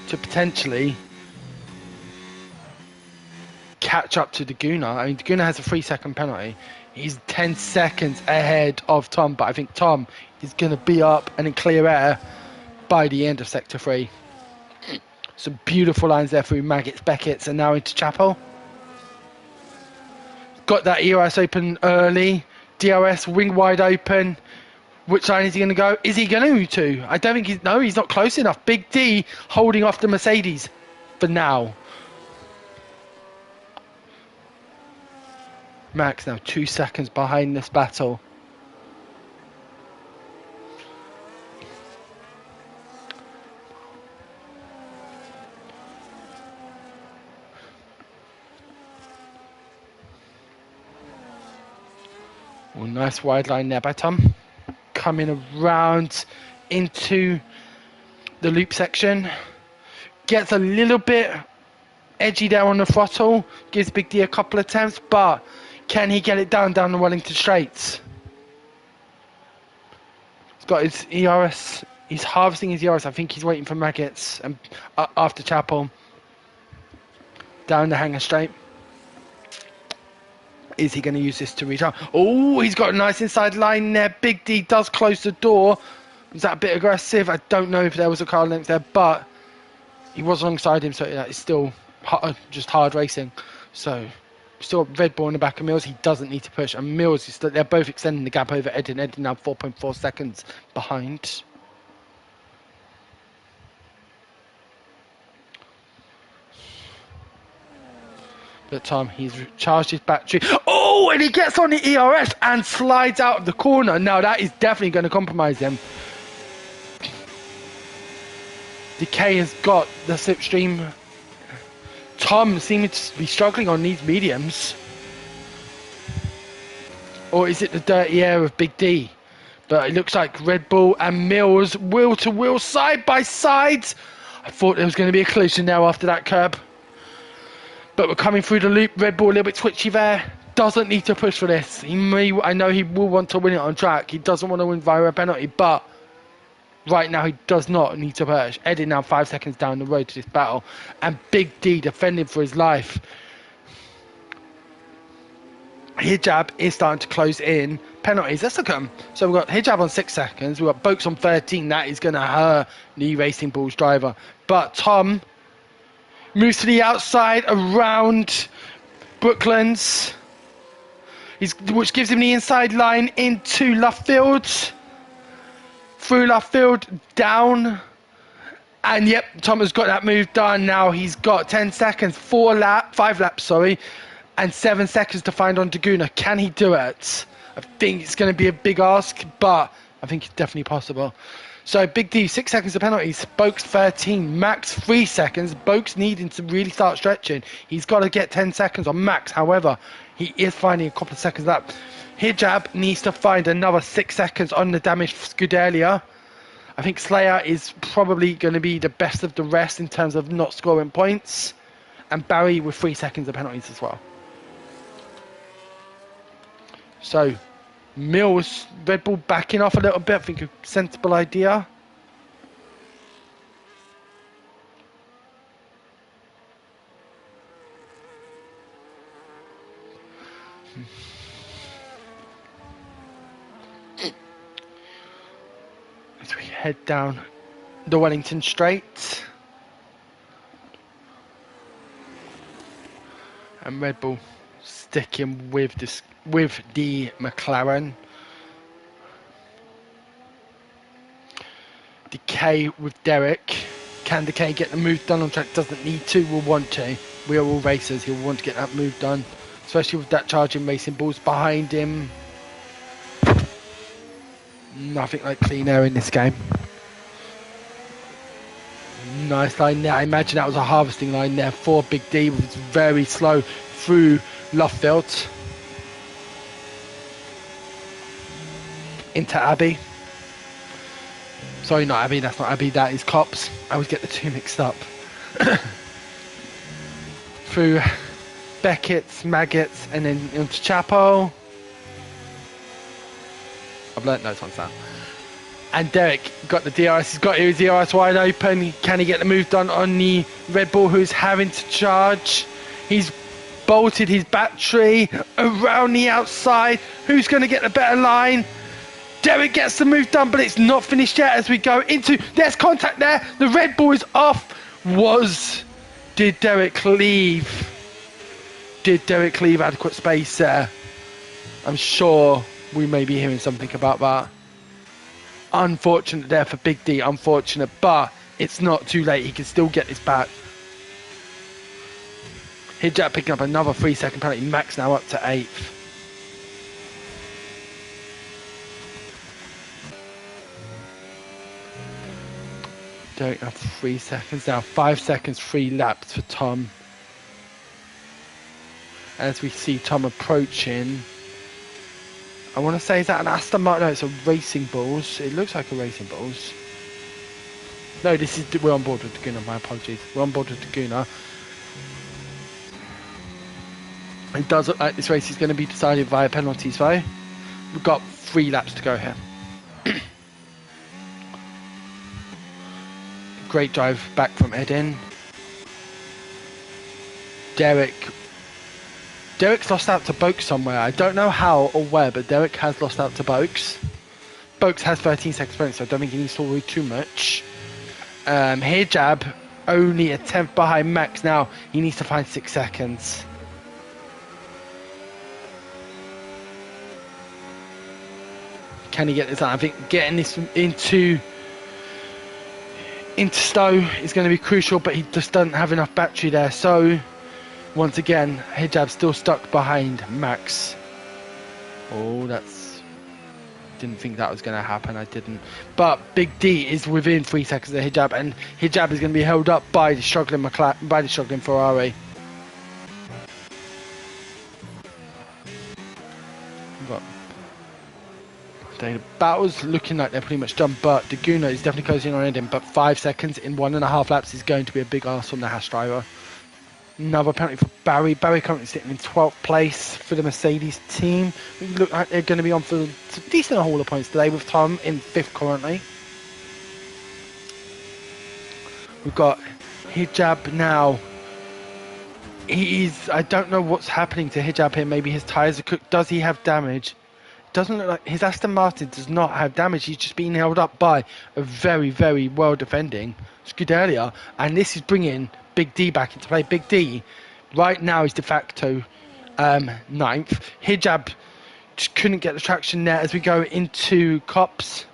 to potentially catch up to the Gunnar? I mean, the Gunnar has a 3-second penalty. He's 10 seconds ahead of Tom, but I think Tom is going to be up and in clear air by the end of sector 3. Some beautiful lines there through Maggots, Beckett's, and now into Chapel. Got that ERS open early. DRS wing wide open. Which line is he going to go? Is he going to? I don't think he's... No, he's not close enough. Big D holding off the Mercedes for now. Max now 2 seconds behind this battle. Oh, nice wide line there by Tom. Coming around into the loop section. Gets a little bit edgy there on the throttle. Gives Big D a couple of attempts, but can he get it down the Wellington straights? He's got his ERS. He's harvesting his ERS. I think he's waiting for Maggots and after Chapel. Down the hanger straight. Is he going to use this to reach out? Oh, he's got a nice inside line there. Big D does close the door. Was that a bit aggressive? I don't know if there was a car length there, but he was alongside him, so that is still just hard racing. So, still Red Bull in the back of Mills. He doesn't need to push. And Mills, they're both extending the gap over Edin. Edin now 4.4 seconds behind. But Tom, he's charged his battery. Oh, and he gets on the ERS and slides out of the corner. Now, that is definitely going to compromise him. Decay has got the slipstream. Tom seems to be struggling on these mediums. Or is it the dirty air of Big D? But it looks like Red Bull and Mills wheel to wheel, side by side. I thought there was going to be a collision now after that curb. But we're coming through the loop. Red Bull a little bit twitchy there. Doesn't need to push for this. I know he will want to win it on track. He doesn't want to win via a penalty, but right now he does not need to push. Eddie now 5 seconds down the road to this battle. And Big D defending for his life. Hijab is starting to close in. Penalties, let's look at them. So we've got Hijab on 6 seconds. We've got Boakes on 13. That is going to hurt the Racing Bulls driver. But Tom moves to the outside around Brooklands, which gives him the inside line into Luffield. Through Luffield, down. And yep, Tom has got that move done. Now he's got 10 seconds, 5 laps, and 7 seconds to find on Daguna. Can he do it? I think it's going to be a big ask, but I think it's definitely possible. So Big D, 6 seconds of penalties. Boak's 13. Max, 3 seconds. Boak's needing to really start stretching. He's got to get 10 seconds on Max. However, he is finding a couple of seconds up. Hijab needs to find another 6 seconds on the damaged Scuderia. I think Slayer is probably going to be the best of the rest in terms of not scoring points. And Barry with 3 seconds of penalties as well. So, Mills, Red Bull backing off a little bit. I think a sensible idea. As we head down the Wellington Straight. And Red Bull sticking with this with the McLaren. Decay with Derek. Can Decay get the move done on track? Doesn't need to, will want to. We are all racers, he'll want to get that move done. Especially with that charging racing balls behind him. Nothing like clean air in this game. Nice line there. I imagine that was a harvesting line there for Big D. Was very slow through Loffield. Into Abbey. Sorry, not Abbey. That's not Abbey. That is Cops. I always get the two mixed up. Through Beckett's, Maggots, and then into Chapo. I've learnt those ones now. And Derek got the DRS. He's got his DRS wide open. Can he get the move done on the Red Bull who's having to charge? He's bolted his battery around the outside. Who's going to get the better line? Derek gets the move done, but it's not finished yet as we go into... There's contact there. The Red Bull is off. Did Derek leave? Did Derek leave adequate space there? I'm sure we may be hearing something about that. Unfortunate there for Big D. Unfortunate, but it's not too late. He can still get this back. Hijab picking up another 3 second penalty. Max now up to 8th. Derek now 3 seconds now. 5 seconds, 3 laps for Tom. As we see Tom approaching. I want to say, is that an Aston Martin? No, it's a Racing Bulls. It looks like a Racing Bulls. No, this is... We're on board with Daguna. My apologies. We're on board with Daguna. It does look like this race is going to be decided via penalties, though. We've got 3 laps to go here. Great drive back from Edin. Derek's lost out to Boakes somewhere. I don't know how or where, but Derek has lost out to Boakes. Boakes has 13 seconds points, so I don't think he needs to worry too much. Hijab only a 10th behind Max now. He needs to find 6 seconds. Can he get this on? I think getting this into Stowe is going to be crucial, but he just doesn't have enough battery there. So once again, Hijab still stuck behind Max. Oh, didn't think that was going to happen. I didn't. But Big D is within 3 seconds of Hijab, and Hijab is going to be held up by the struggling Ferrari. But the battle's looking like they're pretty much done, but Daguna is definitely closing on Edin. But 5 seconds in 1.5 laps is going to be a big ask from the Haas driver. Another penalty for Barry. Barry currently sitting in 12th place for the Mercedes team. We look like they're going to be on for a decent haul of points today, with Tom in 5th currently. We've got Hijab now. I don't know what's happening to Hijab here. Maybe his tyres are cooked. Does he have damage? Doesn't look like his Aston Martin does not have damage. He's just being held up by a very, very well defending Scuderia, and this is bringing Big D back into play. Big D right now is de facto 9th. Hijab just couldn't get the traction there as we go into Cops.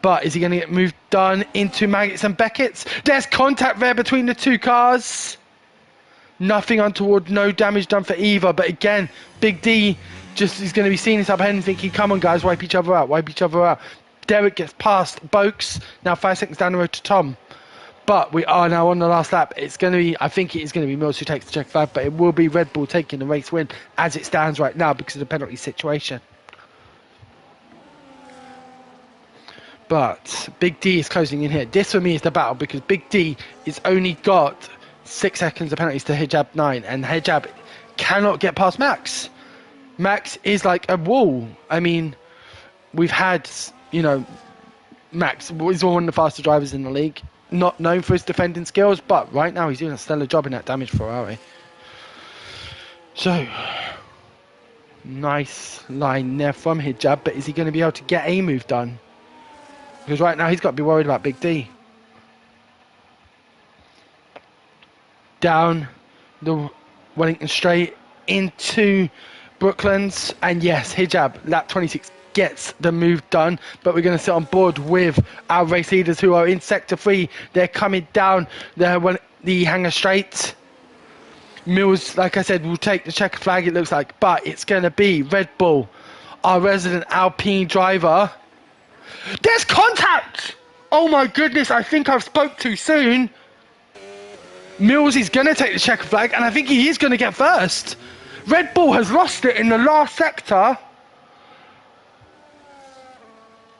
But is he going to get moved done into Maggots and Beckett's? There's contact there between the two cars. Nothing untoward, no damage done for either. But again, Big D just is going to be seeing this up ahead and thinking, come on guys, wipe each other out, wipe each other out. Derek gets past Boakes, now 5 seconds down the road to Tom. But we are now on the last lap. It's going to be, I think it is going to be Mills who takes the check flag, but it will be Red Bull taking the race win as it stands right now because of the penalty situation. But Big D is closing in here. This for me is the battle because Big D is only got 6 seconds of penalties to Hijab 9, and Hijab cannot get past Max. Max is like a wall. I mean, we've had, you know, Max is one of the faster drivers in the league. Not known for his defending skills, but right now he's doing a stellar job in that damaged Ferrari. So, nice line there from Hijab, but is he going to be able to get a move done? Because right now he's got to be worried about Big D. Down the Wellington Straight into Brooklands. And yes, Hijab, lap 26, gets the move done. But we're going to sit on board with our race leaders who are in Sector 3. They're coming down the Hangar Straight. Mills, like I said, will take the checker flag, it looks like. But it's going to be Red Bull, our resident Alpine driver. There's contact! Oh my goodness, I think I've spoke too soon. Mills is going to take the checker flag, and I think he is going to get first. Red Bull has lost it in the last sector.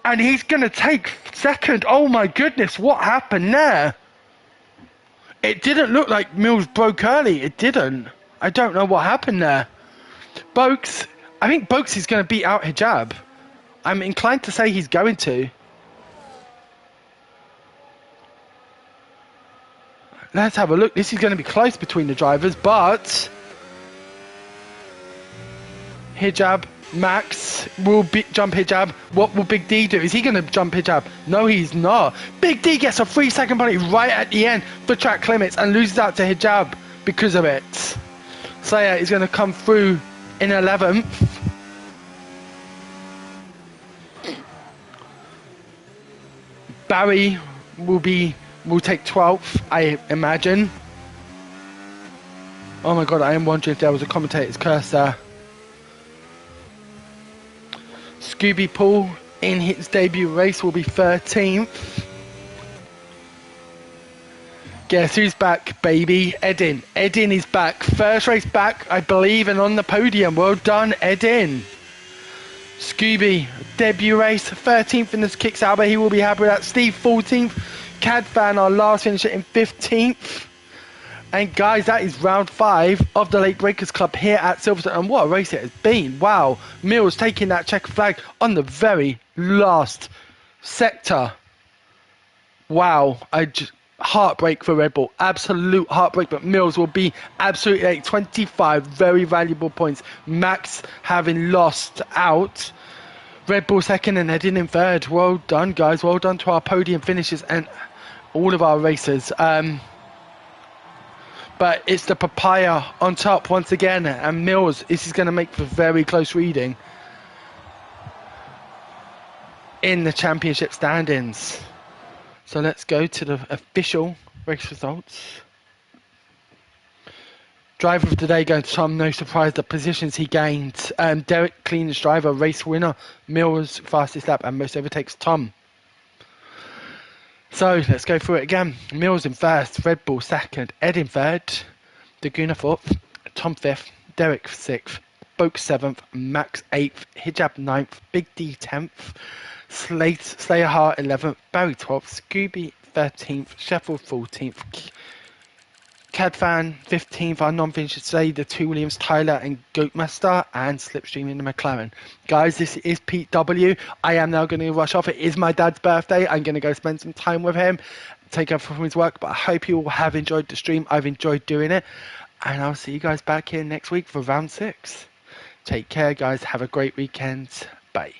And he's going to take second. Oh my goodness, what happened there? It didn't look like Mills broke early. It didn't. I don't know what happened there. Boakes, I think Boakes is going to beat out Hijab. I'm inclined to say he's going to. Let's have a look. This is going to be close between the drivers, but Hijab, Max will jump Hijab. What will Big D do? Is he going to jump Hijab? No, he's not. Big D gets a 3-second penalty right at the end for track limits and loses out to Hijab because of it. Slayer is going to come through in 11th. Barry will take 12th, I imagine. Oh my god, I am wondering if there was a commentator's curse there. Scooby Paul in his debut race will be 13th. Guess who's back, baby? Edin. Edin is back. First race back, I believe, and on the podium. Well done, Edin. Scooby, debut race, 13th in this kicks out, but he will be happy with that. Steve, 14th. Cadfan, our last finisher, in 15th. And guys, that is round 5 of the Late Breakers Club here at Silverstone. And what a race it has been. Wow. Mills taking that checker flag on the very last sector. Wow. Heartbreak for Red Bull. Absolute heartbreak. But Mills will be absolutely late. 25 very valuable points. Max having lost out. Red Bull second and Edin in third. Well done, guys. Well done to our podium finishes and all of our racers. But it's the papaya on top once again. And Mills, this is going to make for very close reading in the championship standings. So let's go to the official race results. Driver of the day going to Tom. No surprise the positions he gained. Derek, cleanest driver, race winner. Mills, fastest lap, and most overtakes Tom. So let's go through it again. Mills in first, Red Bull second, Ed in third, Daguna fourth, Tom fifth, Derek sixth, Boakes seventh, Max eighth, Hijab ninth, Big D 10th, Slayer Hart 11th, Barry 12th, Scooby 13th, Sheffield 14th, Cadfan 15th, our non-finishers today, the two Williams, Tyler and Goatmaster, and Slipstream in the McLaren. Guys, this is Pete W. I am now going to rush off. It is my dad's birthday. I'm going to go spend some time with him, take over from his work, but I hope you all have enjoyed the stream. I've enjoyed doing it, and I'll see you guys back here next week for round 6. Take care, guys. Have a great weekend. Bye.